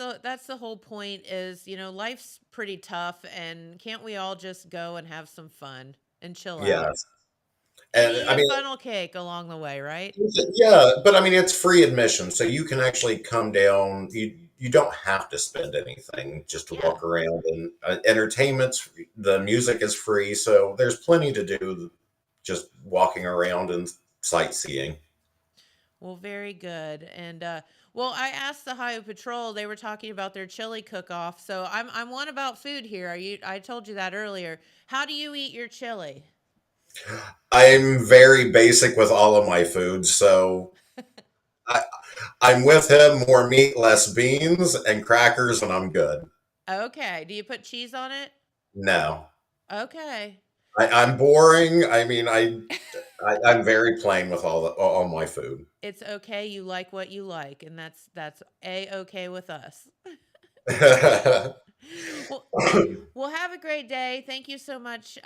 S2: the whole point is, life's pretty tough and can't we all just go and have some fun and chill out
S5: Yes.
S2: and
S5: And
S2: eat
S5: I
S2: a
S5: mean,
S2: funnel cake along the way, right?
S5: yeah, but I mean, it's free admission, so you can actually come down. You don't have to spend anything just to
S2: Yeah.
S5: walk around, and entertainment's the music is free, so there's plenty to do just walking around and sightseeing.
S2: Well, very good. And well, I asked the Highway Patrol. They were talking about their chili cook-off. So I'm one about food here. Are you? I told you that earlier. How do you eat your chili?
S5: I'm very basic with all of my foods, so I, I'm with him. More meat, less beans, and crackers, and I'm good.
S2: Okay. Do you put cheese on it?
S5: No,
S2: Okay.
S5: I'm boring. I mean, I'm very plain with all my food.
S2: It's okay. You like what you like, and that's a-okay with us. Well, well, have a great day. Thank you so much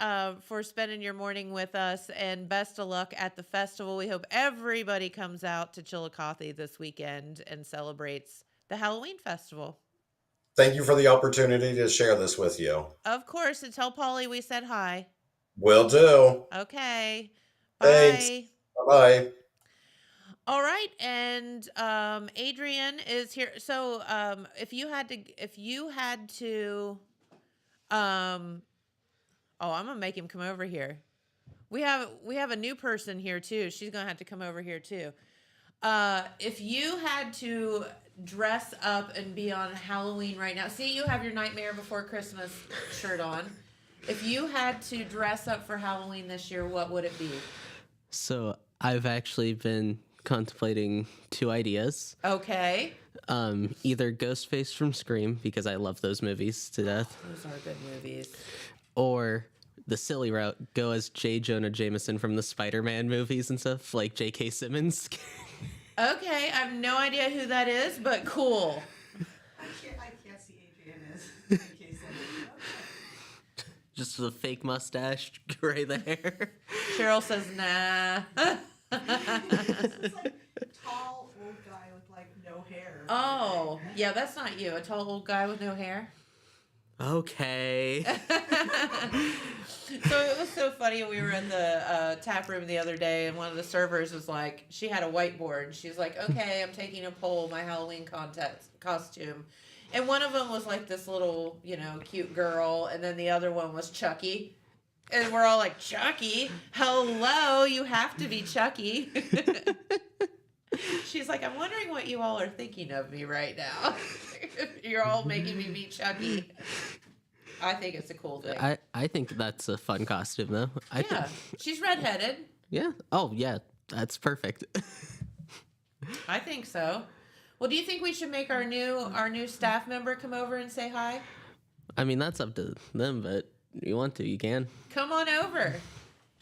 S2: for spending your morning with us, and best of luck at the festival. We hope everybody comes out to Chillicothe this weekend and celebrates the Halloween festival.
S5: Thank you for the opportunity to share this with you.
S2: Of course, and tell Polly we said hi.
S5: Will do.
S2: Okay.
S5: Thanks.
S2: Bye.
S5: Bye bye.
S2: All right, and Adrian is here. So, if you had to, um, oh, I'm gonna make him come over here. We have a new person here too. She's gonna have to come over here too. If you had to dress up and be on Halloween right now, see, you have your Nightmare Before Christmas shirt on. If you had to dress up for Halloween this year, what would it be?
S6: So I've actually been contemplating two ideas.
S2: Okay.
S6: Either Ghostface from Scream, because I love those movies to death,
S2: Those are good movies.
S6: or the silly route, go as J. Jonah Jameson from the Spider-Man movies and stuff, like J.K. Simmons.
S2: Okay, I have no idea who that is, but cool.
S7: I can't see Adrian as J.K. Simmons.
S6: Just the fake mustache, gray the hair.
S2: Cheryl says, nah.
S7: It's like tall old guy with like no hair.
S2: Oh, yeah, that's not you. A tall old guy with no hair.
S6: Okay.
S2: So it was so funny. We were in the tap room the other day, and one of the servers was like, she had a whiteboard, and she's like, okay, I'm taking a poll, my Halloween costume. And one of them was like this little, cute girl, and then the other one was Chucky. And we're all like, Chucky? Hello, you have to be Chucky. She's like, I'm wondering what you all are thinking of me right now. You're all making me be Chucky. I think it's a cool thing.
S6: I think that's a fun costume, though.
S2: Yeah, she's redheaded.
S6: Yeah. Oh, yeah. That's perfect.
S2: I think so. Well, do you think we should make our new staff member come over and say hi?
S6: I mean, that's up to them, but you want to, you can.
S2: Come on over.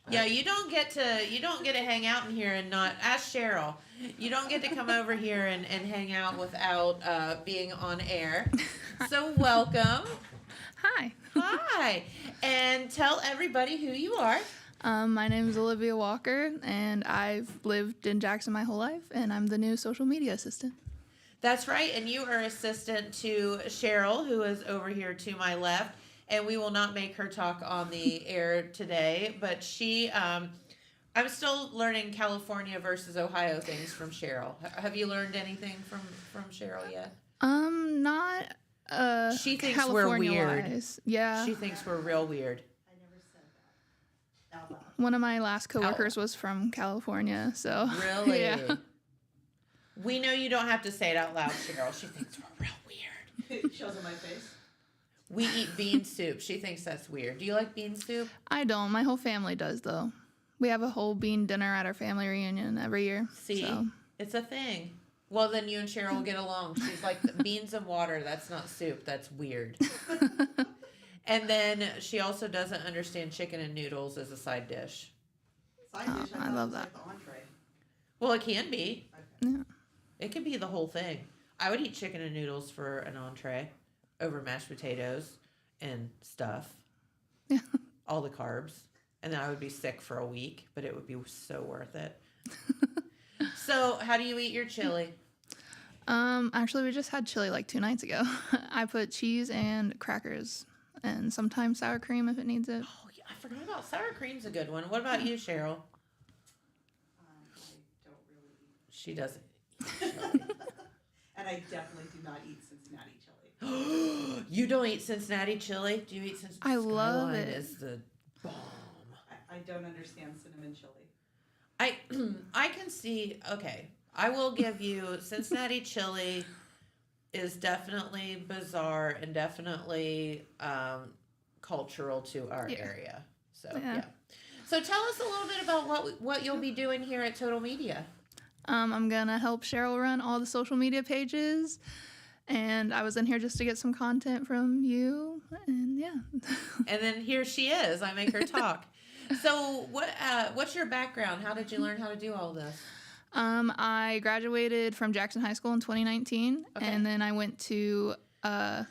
S2: Yeah, you don't get to hang out in here and not ask Cheryl. You don't get to come over here and hang out without being on air. So welcome.
S8: Hi.
S2: Hi. And tell everybody who you are.
S8: My name is Olivia Walker, and I've lived in Jackson my whole life, and I'm the new social media assistant.
S2: That's right. And you are assistant to Cheryl, who is over here to my left. And we will not make her talk on the air today, but I'm still learning California versus Ohio things from Cheryl. Have you learned anything from Cheryl yet?
S8: Not
S2: She thinks
S8: California
S2: we're weird.
S8: wise. Yeah.
S2: She thinks we're real weird.
S7: I never said that out loud.
S8: One of my last coworkers was from California, so
S2: Really?
S8: yeah.
S2: We know you don't have to say it out loud, Cheryl. She thinks we're real weird.
S7: It shows on my face.
S2: We eat bean soup. She thinks that's weird. Do you like bean soup?
S8: I don't. My whole family does though. We have a whole bean dinner at our family reunion every year.
S2: See,
S8: so.
S2: it's a thing. Well, then you and Cheryl will get along. She's like, beans and water, that's not soup. That's weird. And then she also doesn't understand chicken and noodles as a side dish.
S7: Side dish,
S8: I
S7: thought
S8: love
S7: it was
S8: that.
S7: like the entree.
S2: Well, it can be.
S8: Yeah.
S2: It can be the whole thing. I would eat chicken and noodles for an entree over mashed potatoes and stuff.
S8: Yeah.
S2: All the carbs. And then I would be sick for a week, but it would be so worth it. So, how do you eat your chili?
S8: Actually, we just had chili like 2 nights ago. I put cheese and crackers and sometimes sour cream if it needs it.
S2: Oh, yeah, I forgot about sour cream's a good one. What about you, Cheryl?
S7: I don't really eat.
S2: She doesn't.
S7: And I definitely do not eat Cincinnati chili.
S2: You don't eat Cincinnati chili? Do you eat Cincinnati?
S8: I love
S2: Skyline
S8: it.
S2: is the bomb.
S7: I don't understand cinnamon chili.
S2: I can see. Okay, I will give you Cincinnati chili is definitely bizarre and definitely cultural to our area. So yeah. So tell us a little bit about what you'll be doing here at Total Media.
S8: I'm gonna help Cheryl run all the social media pages, and I was in here just to get some content from you, and yeah.
S2: And then here she is. I make her talk. So what's your background? How did you learn how to do all this?
S8: I graduated from Jackson High School in 2019, and then I went to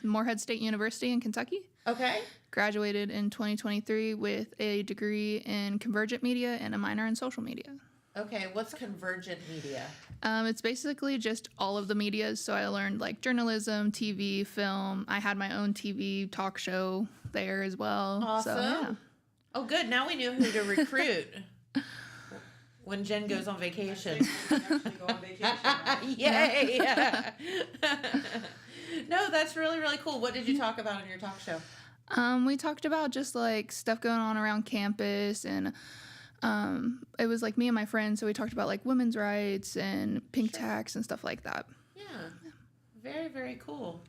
S8: Morehead State University in Kentucky.
S2: Okay.
S8: Graduated in 2023 with a degree in convergent media and a minor in social media.
S2: Okay, what's convergent media?
S8: It's basically just all of the medias. So I learned like journalism, TV, film. I had my own TV talk show there as well.
S2: Awesome.
S8: So, yeah.
S2: Oh, good. Now we know who to recruit when Jen goes on vacation.
S7: Actually go on vacation. Right?
S2: Yay! No, that's really, really cool. What did you talk about in your talk show?
S8: We talked about just like stuff going on around campus, and it was like me and my friends. So we talked about like women's rights and pink tax and stuff like that.
S2: Yeah. Very, very cool.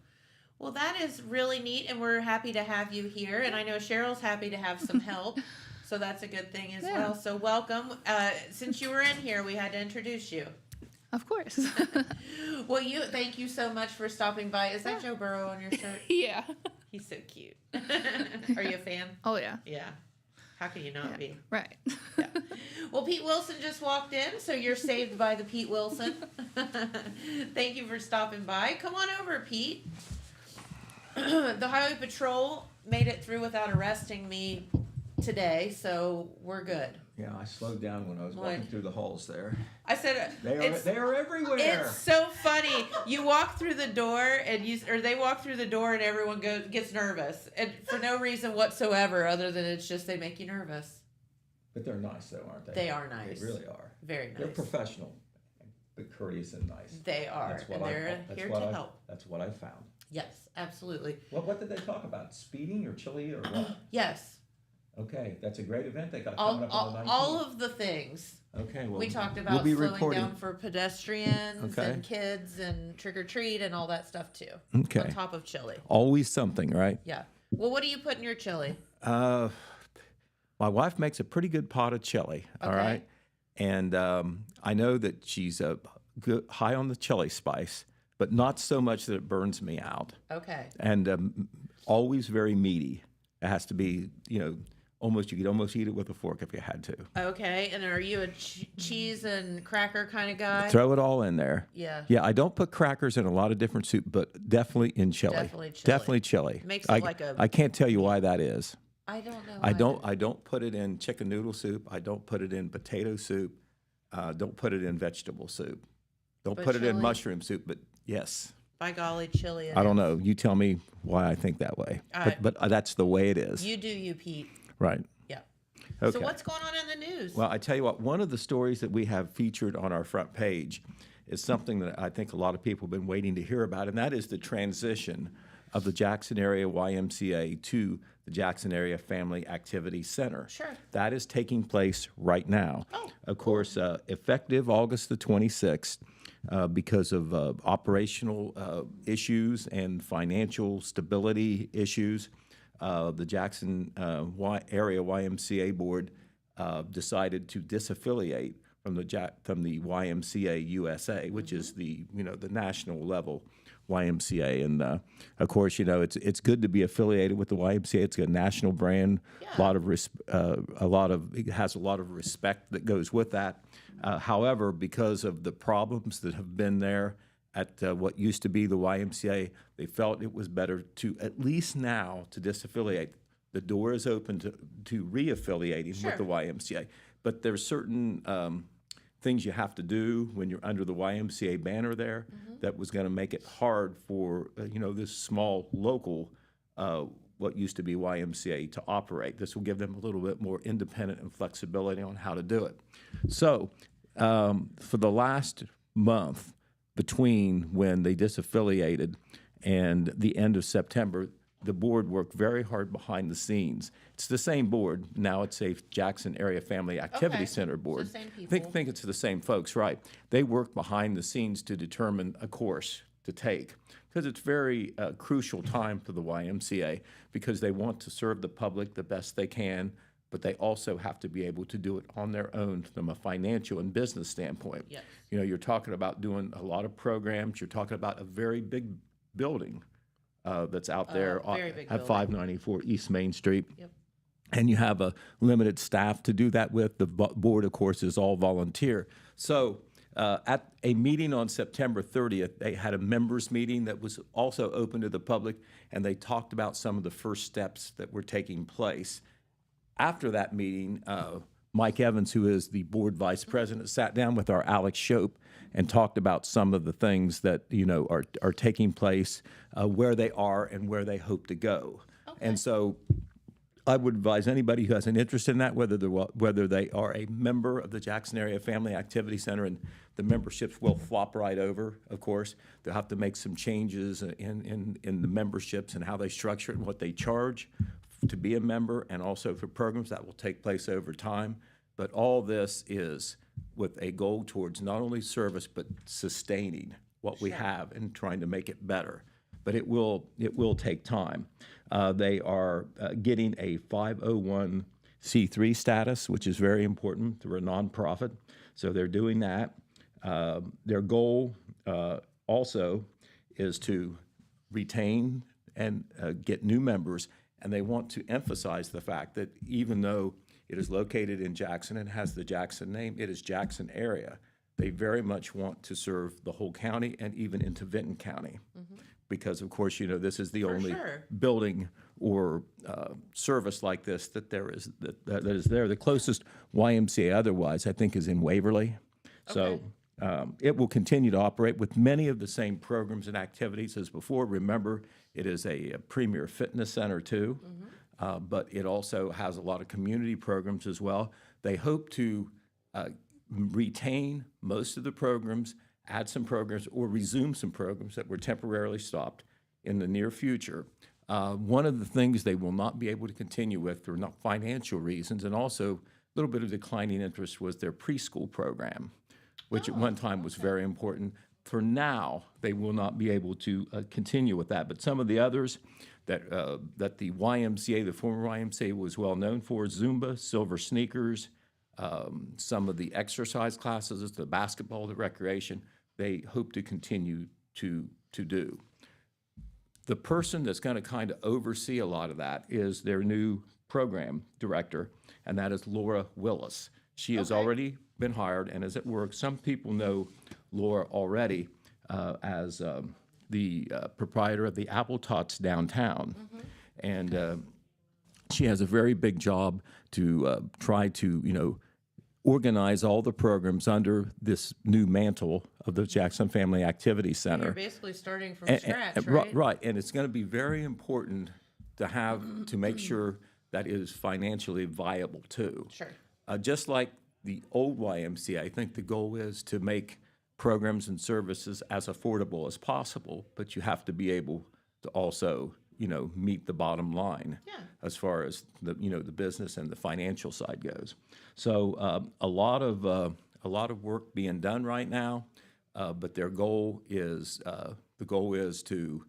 S2: Well, that is really neat, and we're happy to have you here. And I know Cheryl's happy to have some help, so that's a good thing as well. So welcome. Since you were in here, we had to introduce you.
S8: Of course.
S2: Well, thank you so much for stopping by. Is that Joe Burrow on your shirt?
S8: Yeah.
S2: He's so cute. Are you a fan?
S8: Oh yeah.
S2: Yeah. How can you not be?
S8: Right.
S2: Yeah. Well, Pete Wilson just walked in, so you're saved by the Pete Wilson. Thank you for stopping by. Come on over, Pete. The Highway Patrol made it through without arresting me today, so we're good.
S9: Yeah, I slowed down when I was walking through the halls there.
S2: I said
S9: They are everywhere.
S2: It's so funny. You walk through the door and they walk through the door and everyone gets nervous, and for no reason whatsoever other than it's just they make you nervous.
S9: But they're nice though, aren't they?
S2: They are nice.
S9: They really are.
S2: Very nice.
S9: They're professional, but courteous and nice.
S2: They are, and they're here to help.
S9: That's what I found.
S2: Yes, absolutely.
S9: What did they talk about? Speeding or chili or what?
S2: Yes.
S9: Okay, that's a great event they got coming up on the 19th.
S2: All of the things.
S9: Okay, well,
S2: We talked
S9: we'll
S2: about
S9: be
S2: slowing
S9: reporting.
S2: down for pedestrians
S9: Okay.
S2: and kids and trick or treat and all that stuff too.
S9: Okay.
S2: On top of chili.
S9: Always something, right?
S2: Yeah. Well, what do you put in your chili?
S9: My wife makes a pretty good pot of chili. All
S2: Okay.
S9: right, and I know that she's high on the chili spice, but not so much that it burns me out.
S2: Okay.
S9: And always very meaty. It has to be, you could almost eat it with a fork if you had to.
S2: Okay. And are you a cheese and cracker kind of guy?
S9: Throw it all in there.
S2: Yeah.
S9: Yeah, I don't put crackers in a lot of different soup, but definitely in chili.
S2: Definitely chili.
S9: Definitely chili.
S2: Makes it like a-
S9: I can't tell you why that is.
S2: I don't know.
S9: I don't put it in chicken noodle soup. I don't put it in potato soup. Don't put it in vegetable soup. Don't
S2: But
S9: put it in
S2: chili?
S9: mushroom soup. But Yes.
S2: By golly, chili.
S9: I don't know. You tell me why I think that way. But that's the way it is.
S2: You do, you, Pete.
S9: Right.
S2: Yeah.
S9: Okay.
S2: So what's going on in the news?
S9: Well, I tell you what, one of the stories that we have featured on our front page is something that I think a lot of people have been waiting to hear about, and that is the transition of the Jackson Area YMCA to the Jackson Area Family Activity Center.
S2: Sure.
S9: That is taking place right now.
S2: Oh,
S9: of course, effective August the 26th, because of operational issues and financial stability issues, the Jackson Area YMCA Board decided to disaffiliate from the YMCA USA, which is the national level YMCA. And of course, it's good to be affiliated with the YMCA. It's a national brand.
S2: Yeah.
S9: It has a lot of respect that goes with that. However, because of the problems that have been there at what used to be the YMCA, they felt it was better to at least now to disaffiliate. The door is open to reaffiliating with the YMCA, but there's certain things you have to do when you're under the YMCA banner there that was going to make it hard for this small local what used to be YMCA to operate. This will give them a little bit more independent and flexibility on how to do it. So for the last month between when they disaffiliated and the end of September, the board worked very hard behind the scenes. It's the same board. Now it's a Jackson Area Family Activity Center board.
S2: It's the same people.
S9: Think it's the same folks, right? They work behind the scenes to determine a course to take because it's very crucial time for the YMCA because they want to serve the public the best they can, but they also have to be able to do it on their own from a financial and business standpoint.
S2: Yes.
S9: You're talking about doing a lot of programs. You're talking about a very big building that's out there
S2: very big
S9: at
S2: building.
S9: 594 East Main Street.
S2: Yep.
S9: And you have a limited staff to do that with. The board, of course, is all volunteer. So at a meeting on September 30th, they had a members meeting that was also open to the public, and they talked about some of the first steps that were taking place. After that meeting, Mike Evans, who is the board vice president, sat down with our Alex Shope and talked about some of the things that are taking place, where they are, and where they hope to go.
S2: Okay.
S9: And so I would advise anybody who has an interest in that, whether they are a member of the Jackson Area Family Activity Center, and the memberships will flop right over, of course. They'll have to make some changes in the memberships and how they structure it and what they charge to be a member, and also for programs that will take place over time. But all this is with a goal towards not only service, but sustaining what we have and trying to make it better. But it will take time. They are getting a 501c3 status, which is very important. They're a nonprofit, so they're doing that. Their goal also is to retain and get new members, and they want to emphasize the fact that even though it is located in Jackson and has the Jackson name, it is Jackson area. They very much want to serve the whole county and even into Vinton County. Because, of course, this is the only building or service like this that is there. The closest YMCA otherwise, I think, is in Waverly. So it will continue to operate with many of the same programs and activities as before. Remember, it is a premier fitness center, too, but it also has a lot of community programs as well. They hope to retain most of the programs, add some programs, or resume some programs that were temporarily stopped in the near future. One of the things they will not be able to continue with for not financial reasons, and also a little bit of declining interest, was their preschool program, which at one time was very important. For now, they will not be able to continue with that. But some of the others that the YMCA, the former YMCA, was well known for, Zumba, Silver Sneakers, some of the exercise classes, the basketball, the recreation, they hope to continue to do. The person that's going to kind of oversee a lot of that is their new program director, and that is Laura Willis. She has already been hired and is at work. Some people know Laura already as the proprietor of the Apple Tots downtown. And she has a very big job to try to, organize all the programs under this new mantle of the Jackson Family Activity Center.
S2: You're basically starting from
S9: And-
S2: scratch,
S9: and-
S2: right?
S9: Right, and it's going to be very important to make sure that it is financially viable too.
S2: Sure.
S9: Just like the old YMCA, I think the goal is to make programs and services as affordable as possible, but you have to be able to also, meet the bottom line as far as the business and the financial side goes. So a lot of work being done right now, but their goal is to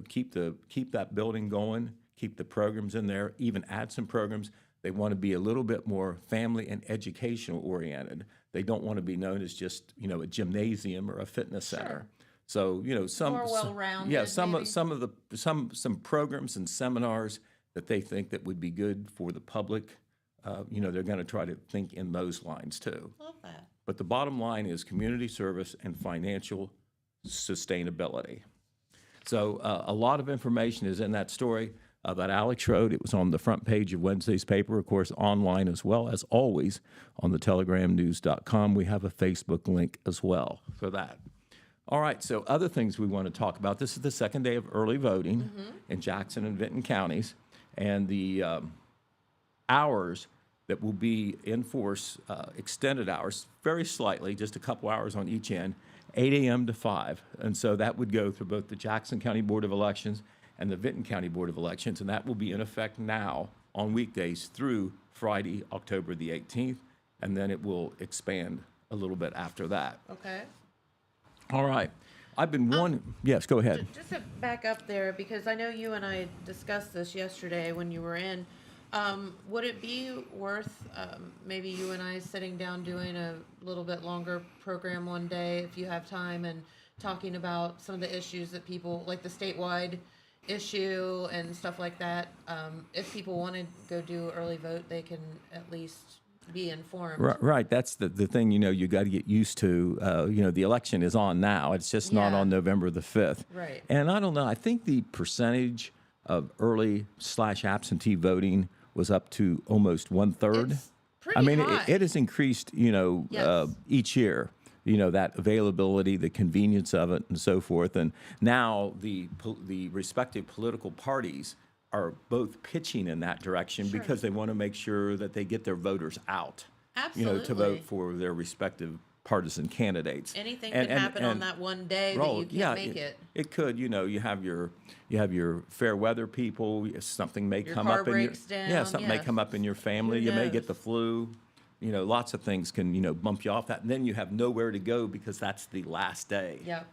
S9: keep that building going, keep the programs in there, even add some programs. They want to be a little bit more family and educational oriented. They don't want to be known as just a gymnasium or a fitness center. So some
S2: More well-rounded,
S9: yeah,
S2: maybe.
S9: some programs and seminars that they think that would be good for the public. They're going to try to think in those lines too.
S2: Love that.
S9: But the bottom line is community service and financial sustainability. So a lot of information is in that story that Alex wrote. It was on the front page of Wednesday's paper, of course, online as well as always on the telegramnews.com. We have a Facebook link as well for that. All right, so other things we want to talk about. This is the second day of early voting in Jackson and Vinton counties, and the hours that will be in force, extended hours, very slightly, just a couple hours on each end, 8 a.m. to 5. And so that would go through both the Jackson County Board of Elections and the Vinton County Board of Elections, and that will be in effect now on weekdays through Friday, October the 18th, and then it will expand a little bit after that.
S2: Okay.
S9: All right. I've been yes, go ahead.
S2: Just to back up there, because I know you and I discussed this yesterday when you were in. Would it be worth maybe you and I sitting down doing a little bit longer program one day if you have time and talking about some of the issues that people, like the statewide issue and stuff like that? If people want to go do early vote, they can at least be informed.
S9: Right. That's the thing, you got to get used to. The election is on now. It's just not on November the 5th.
S2: Right.
S9: And I don't know. I think the percentage of early/absentee voting was up to almost 1/3.
S2: It's pretty
S9: I mean,
S2: high.
S9: it has increased,
S2: Yes.
S9: each year. That availability, the convenience of it, and so forth. And now the respective political parties are both pitching in that direction because they want to make sure that they get their voters out,
S2: Absolutely.
S9: to vote for their respective partisan candidates.
S2: Anything could happen on that one day that you can't make it.
S9: It could. You have your fair weather people. Something may
S2: Your
S9: come
S2: car
S9: up in your
S2: breaks down,
S9: something may
S2: yes.
S9: come up in your family.
S2: Who
S9: You may
S2: knows?
S9: get the flu. Lots of things can bump you off that, and then you have nowhere to go because that's the last day.
S2: Yep.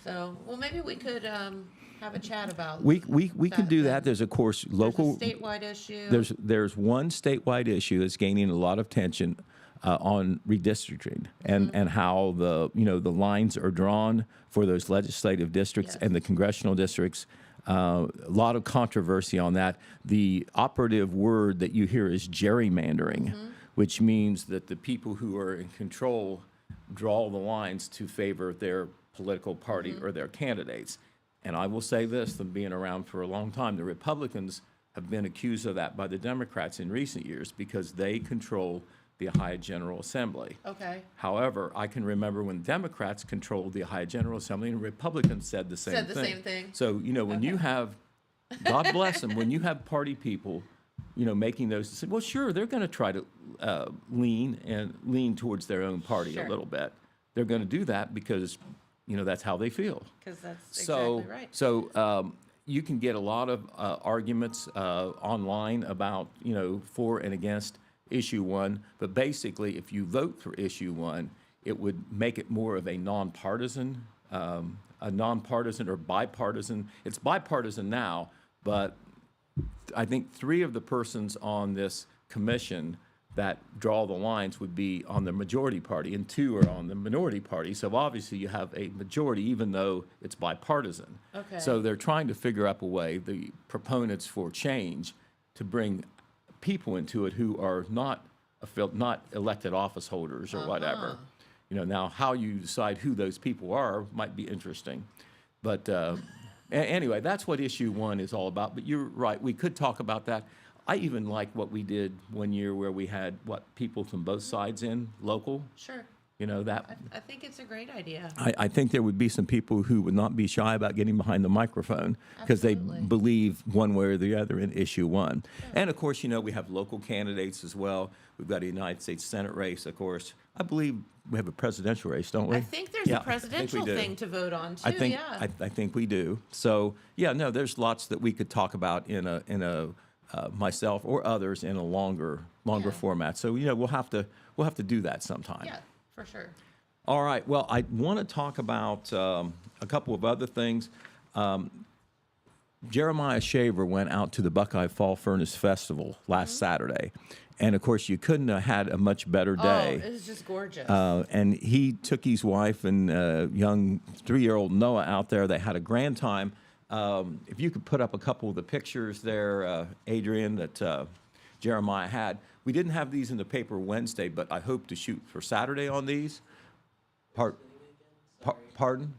S2: So, well, maybe we could have a chat about.
S9: We can do that. There's of course local.
S2: There's a statewide issue.
S9: There's one statewide issue that's gaining a lot of attention on redistricting and how the lines are drawn for those legislative districts
S2: Yes.
S9: and the congressional districts. A lot of controversy on that. The operative word that you hear is gerrymandering, which means that the people who are in control draw the lines to favor their political party or their candidates. And I will say this, them being around for a long time, the Republicans have been accused of that by the Democrats in recent years because they control the Ohio General Assembly.
S2: Okay.
S9: However, I can remember when Democrats controlled the Ohio General Assembly and Republicans said the same thing.
S2: Said the same thing.
S9: So, when you have, God bless them, when you have party people, making those decisions, well, sure, they're going to try to lean towards their own party
S2: Sure.
S9: a little bit. They're going to do that because, that's how they feel.
S2: Because that's
S9: So,
S2: exactly right.
S9: so you can get a lot of arguments online about, for and against issue one. But basically, if you vote for issue one, it would make it more of a nonpartisan or bipartisan. It's bipartisan now, but I think 3 of the persons on this commission that draw the lines would be on the majority party, and 2 are on the minority party. So obviously you have a majority, even though it's bipartisan.
S2: Okay.
S9: So they're trying to figure out a way, the proponents for change, to bring people into it who are not elected office holders or whatever. Now how you decide who those people are might be interesting. But anyway, that's what issue one is all about. But you're right, we could talk about that. I even like what we did one year where we had people from both sides in local.
S2: Sure.
S9: You know that.
S2: I think it's a great idea.
S9: I think there would be some people who would not be shy about getting behind the microphone because they
S2: Absolutely.
S9: believe one way or the other in issue one. And of course, we have local candidates as well. We've got a United States Senate race, of course. I believe we have a presidential race, don't we?
S2: I think there's
S9: Yeah,
S2: a
S9: I think we
S2: presidential
S9: do.
S2: thing to vote on too.
S9: I think
S2: yeah.
S9: I think we do. So yeah, no, there's lots that we could talk about in a myself or others in a longer
S2: Yeah.
S9: format. So we'll have to do that sometime.
S2: Yeah, for sure.
S9: All right. Well, I want to talk about a couple of other things. Jeremiah Shaver went out to the Buckeye Fall Furnace Festival last Saturday. And of course, you couldn't have had a much better day.
S2: Oh, it was just gorgeous.
S9: And he took his wife and young 3-year-old Noah out there. They had a grand time. If you could put up a couple of the pictures there, Adrian, that Jeremiah had. We didn't have these in the paper Wednesday, but I hope to shoot for Saturday on these. Pardon?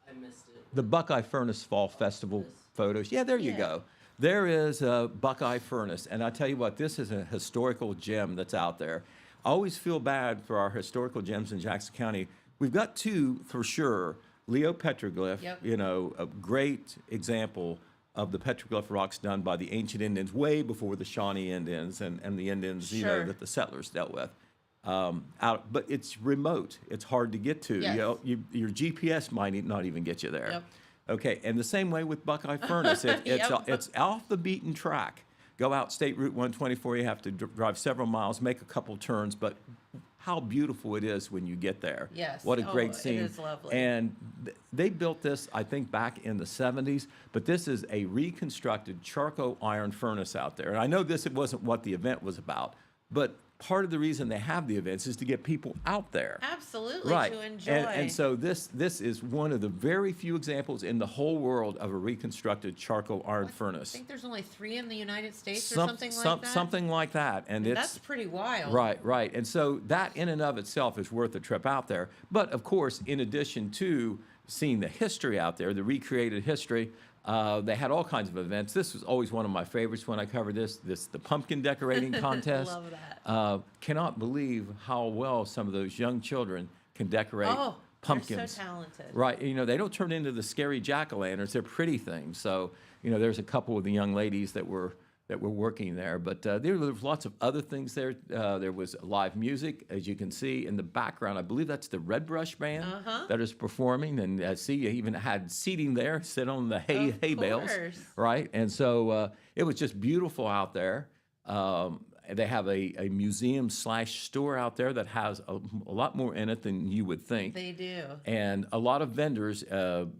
S6: I missed it.
S9: The Buckeye Furnace Fall Festival photos. Yeah, there you go. There is a Buckeye Furnace, and I tell you what, this is a historical gem that's out there. I always feel bad for our historical gems in Jackson County. We've got two for sure. Leo Petroglyph,
S2: Yep.
S9: a great example of the petroglyph rocks done by the ancient Indians way before the Shawnee Indians and the Indians,
S2: Sure.
S9: that the settlers dealt with. But it's remote. It's hard to get to.
S2: Yes.
S9: Your GPS might not even get you there.
S2: Yep.
S9: Okay, and the same way with Buckeye Furnace. It's off the beaten track. Go out State Route 124. You have to drive several miles, make a couple turns, but how beautiful it is when you get there.
S2: Yes.
S9: What a great
S2: it
S9: scene.
S2: is lovely.
S9: And they built this, I think, back in the 70s, but this is a reconstructed charcoal iron furnace out there. And I know it wasn't what the event was about, but part of the reason they have the events is to get people out there.
S2: Absolutely,
S9: Right.
S2: to enjoy.
S9: And so this is one of the very few examples in the whole world of a reconstructed charcoal iron
S2: I
S9: furnace.
S2: think there's only 3 in the United States or something like that.
S9: Something like that. And
S2: That's pretty wild.
S9: Right. And so that in and of itself is worth a trip out there. But of course, in addition to seeing the history out there, the recreated history, they had all kinds of events. This was always one of my favorites when I covered the pumpkin decorating contest.
S2: Love that.
S9: Cannot believe how well some of those young children can decorate
S2: Oh,
S9: pumpkins.
S2: they're so talented.
S9: Right. They don't turn into the scary jack-o'-lanterns. They're pretty things. So, there's a couple of the young ladies that were working there. But there was lots of other things there. There was live music, as you can see in the background. I believe that's the Red Brush Band that is performing. And see, you even had seating there, sit on the hay bales.
S2: course.
S9: Right. And so it was just beautiful out there. They have a museum/store out there that has a lot more in it than you would think.
S2: They do.
S9: And a lot of vendors,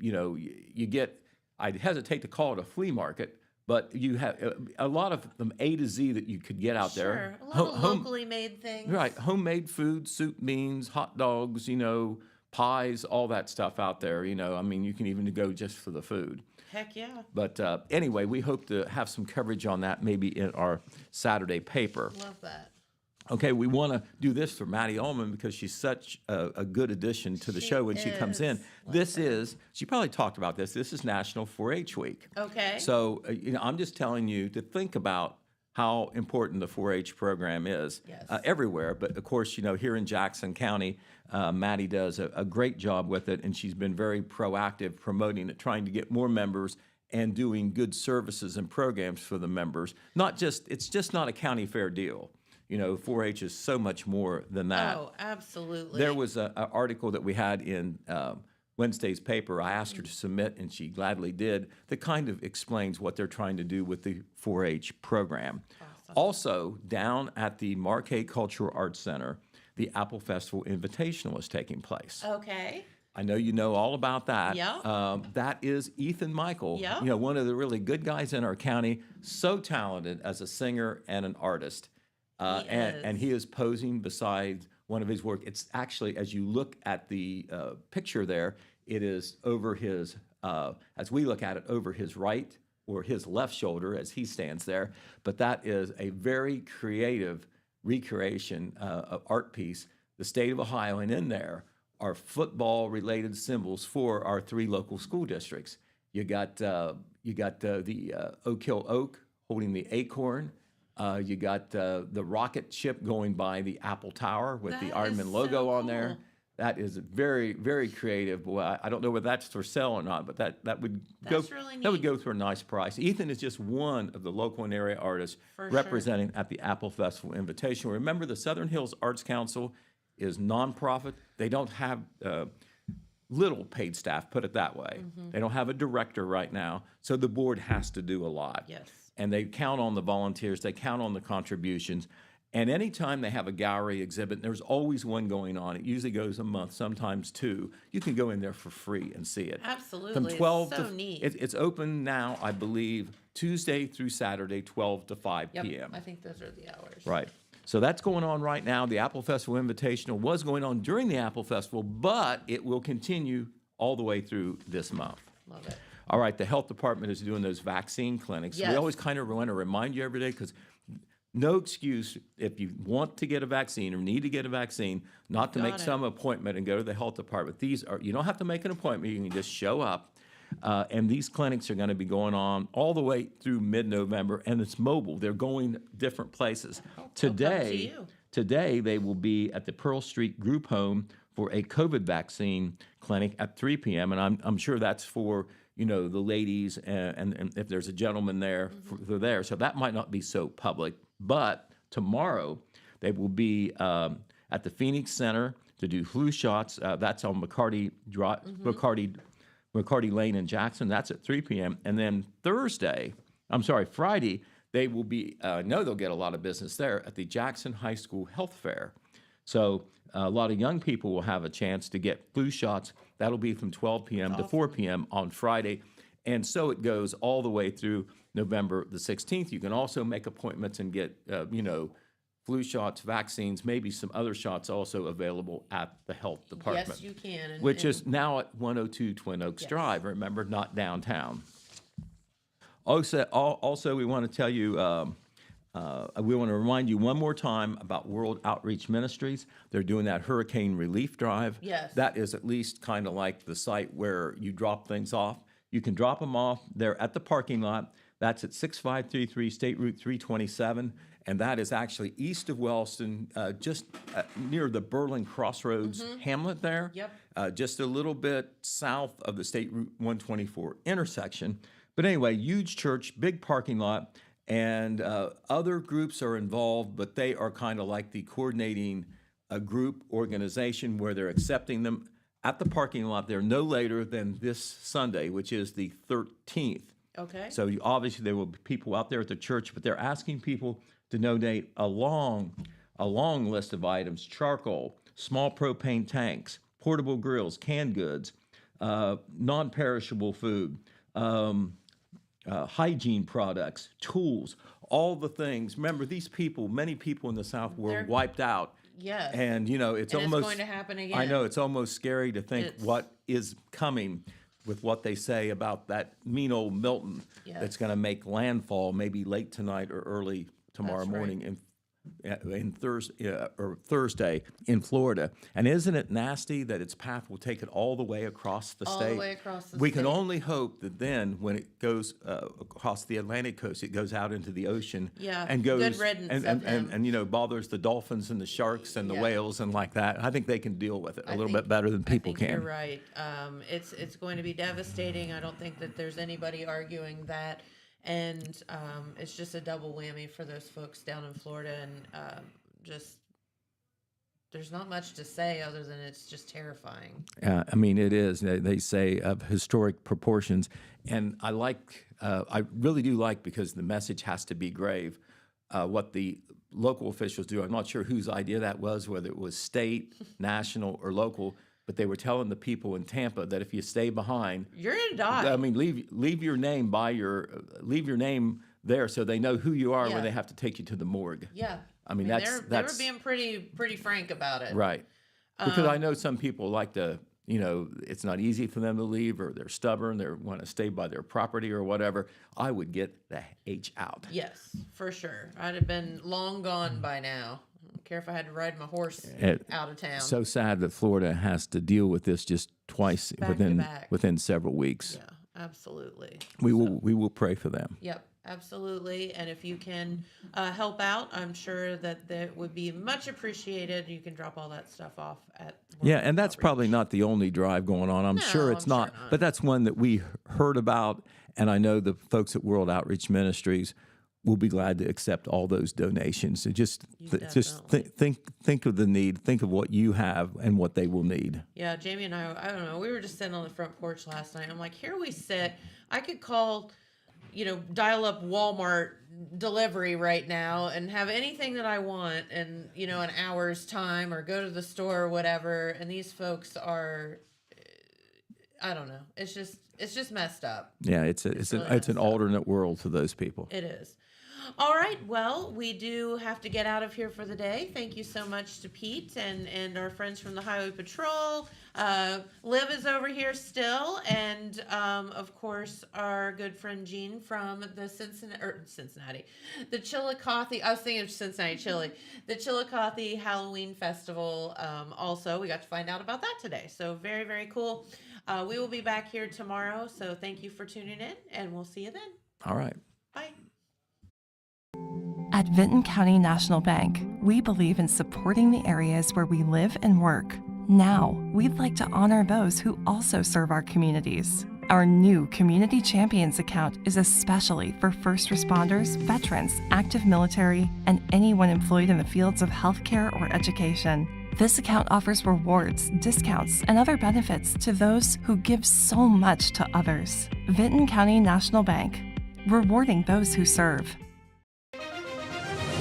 S9: you get, I'd hesitate to call it a flea market, but you have a lot of them A to Z that you could get out there.
S2: Sure. A lot of locally made things.
S9: Right, homemade food, soup, beans, hot dogs, pies, all that stuff out there. You can even go just for the food.
S2: Heck yeah.
S9: But anyway, we hope to have some coverage on that maybe in our Saturday paper.
S2: Love that.
S9: Okay, we want to do this for Maddie Ullman because she's such a good addition to the
S2: She
S9: show when she comes in.
S2: is.
S9: She probably talked about this. This is National 4-H Week.
S2: Okay.
S9: So, I'm just telling you to think about how important the 4-H program is
S2: Yes.
S9: everywhere. But of course, here in Jackson County, Maddie does a great job with it, and she's been very proactive promoting it, trying to get more members and doing good services and programs for the members. It's just not a county fair deal. 4-H is so much more than that.
S2: Oh, absolutely.
S9: There was an article that we had in Wednesday's paper. I asked her to submit, and she gladly did, that kind of explains what they're trying to do with the 4-H program.
S2: Awesome.
S9: Also, down at the Marquet Cultural Arts Center, the Apple Festival Invitational is taking place.
S2: Okay.
S9: I know you know all about that.
S2: Yeah.
S9: That is Ethan Michael,
S2: Yeah.
S9: One of the really good guys in our county, so talented as a singer and an artist. And he is posing beside one of his work. It's actually, as you look at the picture there, it is over his, as we look at it, over his right or his left shoulder as he stands there. But that is a very creative recreation of art piece, the state of Ohio, and in there are football-related symbols for our 3 local school districts. You got the Oak Hill Oak holding the acorn. You got the rocket ship going by the Apple Tower with the
S2: That
S9: Ironman
S2: is
S9: logo
S2: so
S9: on there.
S2: cool.
S9: That is very, very creative. Well, I don't know whether that's for sale or not, but that would go
S2: That's really
S9: that would
S2: neat.
S9: go for a nice price. Ethan is just one of the local and area artists
S2: For
S9: representing at the Apple Festival Invitational. Remember, the Southern Hills Arts Council is nonprofit. They don't have little paid staff, put it that way. They don't have a director right now, so the board has to do a lot.
S2: Yes.
S9: And they count on the volunteers, they count on the contributions. And anytime they have a gallery exhibit, there's always one going on. It usually goes a month, sometimes two. You can go in there for free and see it.
S2: Absolutely.
S9: From 12
S2: So
S9: to
S2: neat.
S9: it's open now, I believe, Tuesday through Saturday, 12 to 5
S2: Yep.
S9: p.m.
S2: I think those are the hours.
S9: Right. So that's going on right now. The Apple Festival Invitational was going on during the Apple Festival, but it will continue all the way through this month.
S2: Love it.
S9: All right, the health department is doing those vaccine clinics.
S2: Yes.
S9: We always kind of want to remind you every day because no excuse if you want to get a vaccine or need to get a vaccine not to make
S2: Got it.
S9: some appointment and go to the health department. These are, you don't have to make an appointment, you can just show up. And these clinics are going to be going on all the way through mid-November, and it's mobile. They're going different places.
S2: They'll come to
S9: Today,
S2: you.
S9: today they will be at the Pearl Street Group Home for a COVID vaccine clinic at 3 p.m. And I'm sure that's for the ladies and if there's a gentleman there, they're there. So that might not be so public. But tomorrow they will be at the Phoenix Center to do flu shots. That's on McCarty Lane in Jackson. That's at 3 p.m. And then Friday, they will be, they'll get a lot of business there at the Jackson High School Health Fair. So a lot of young people will have a chance to get flu shots. That'll be from 12 p.m. to 4 p.m. on Friday. And so it goes all the way through November the 16th. You can also make appointments and get, flu shots, vaccines, maybe some other shots also available at the health department.
S2: Yes, you can.
S9: Which is now at 102 Twin Oaks Drive, remember, not downtown. Also, we want to tell you, we want to remind you one more time about World Outreach Ministries. They're doing that hurricane relief drive.
S2: Yes.
S9: That is at least kind of like the site where you drop things off. You can drop them off there at the parking lot. That's at 6533 State Route 327. And that is actually east of Wellston, just near the Berlin Crossroads hamlet there.
S2: Yep.
S9: Just a little bit south of the State Route 124 intersection. But anyway, huge church, big parking lot, and other groups are involved, but they are kind of like the coordinating group organization where they're accepting them at the parking lot there no later than this Sunday, which is the 13th.
S2: Okay.
S9: So obviously there will be people out there at the church, but they're asking people to donate a long list of items: charcoal, small propane tanks, portable grills, canned goods, non-perishable food, hygiene products, tools, all the things. Remember, many people in the South were wiped out.
S2: Yes.
S9: And it's
S2: And it's
S9: almost
S2: going to happen again.
S9: I know, it's almost scary to think
S2: It's-
S9: what is coming with what they say about that mean old Milton
S2: Yes.
S9: that's going to make landfall maybe late tonight or early tomorrow
S2: That's right.
S9: morning Thursday in Florida. And isn't it nasty that its path will take it all the way across the
S2: All
S9: state?
S2: the way across the
S9: We
S2: state.
S9: can only hope that then, when it goes across the Atlantic coast, it goes out into the ocean
S2: Yeah,
S9: and goes
S2: good riddance of him.
S9: and bothers the dolphins and the sharks and the
S2: Yeah.
S9: whales and like that. I think they can deal with it a
S2: I
S9: little
S2: think-
S9: bit better than people
S2: I think
S9: can.
S2: You're right. It's going to be devastating. I don't think that there's anybody arguing that, and it's just a double whammy for those folks down in Florida, and just there's not much to say other than it's just terrifying.
S9: I mean, it is. They say of historic proportions, and I really do like, because the message has to be grave. What the local officials do, I'm not sure whose idea that was, whether it was state, national, or local, but they were telling the people in Tampa that if you stay behind,
S2: You're gonna die.
S9: I mean, leave your name leave your name there so they know who you are
S2: Yeah.
S9: when they have to take you to the morgue.
S2: Yeah.
S9: I mean,
S2: they
S9: that's
S2: were being pretty frank about it.
S9: right. Because I know some people like to, it's not easy for them to leave, or they're stubborn, they want to stay by their property or whatever. I would get the H out.
S2: Yes, for sure. I'd have been long gone by now. I don't care if I had to ride my horse out of town.
S9: So sad that Florida has to deal with this just twice
S2: Back to back.
S9: within several weeks.
S2: Yeah, absolutely.
S9: We will pray for them.
S2: Yep, Absolutely. And if you can help out, I'm sure that would be much appreciated. You can drop all that stuff off at
S9: Yeah, and that's probably not the only drive going on. I'm sure it's not, but that's one that we heard about, and I know the folks at World Outreach Ministries will be glad to accept all those donations. So just think of the need, think of what you have and what they will need.
S2: Yeah, Jamie and I don't know, we were just sitting on the front porch last night. I'm like, here we sit. I could call, dial up Walmart delivery right now and have anything that I want in, an hour's time, or go to the store or whatever. And these folks are, I don't know. It's just messed up.
S9: Yeah, it's an alternate world to those people.
S2: It is. All right. Well, we do have to get out of here for the day. Thank you so much to Pete and our friends from the Highway Patrol. Liv is over here still. And, of course, our good friend Jean from the the Chillicothe. I was thinking of Cincinnati Chili. The Chillicothe Halloween Festival. Also, we got to find out about that today. So very, very cool. We will be back here tomorrow. So thank you for tuning in, and we'll see you then.
S9: All right.
S2: Bye.
S10: At Vinton County National Bank, we believe in supporting the areas where we live and work. Now, we'd like to honor those who also serve our communities. Our new Community Champions account is especially for first responders, veterans, active military, and anyone employed in the fields of healthcare or education. This account offers rewards, discounts, and other benefits to those who give so much to others. Vinton County National Bank, rewarding those who serve.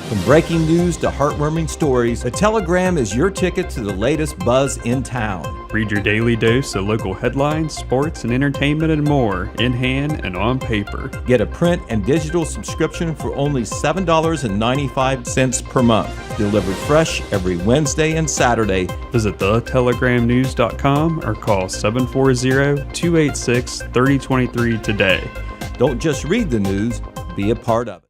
S9: From breaking news to heartwarming stories, a telegram is your ticket to the latest buzz in town.
S11: Read your daily dose of local headlines, sports, and entertainment and more, in hand and on paper.
S9: Get a print and digital subscription for only $7.95 per month. Delivered fresh every Wednesday and Saturday.
S11: Visit thetelegrammnews.com or call 740-286-3023 today.
S9: Don't just read the news, be a part of it.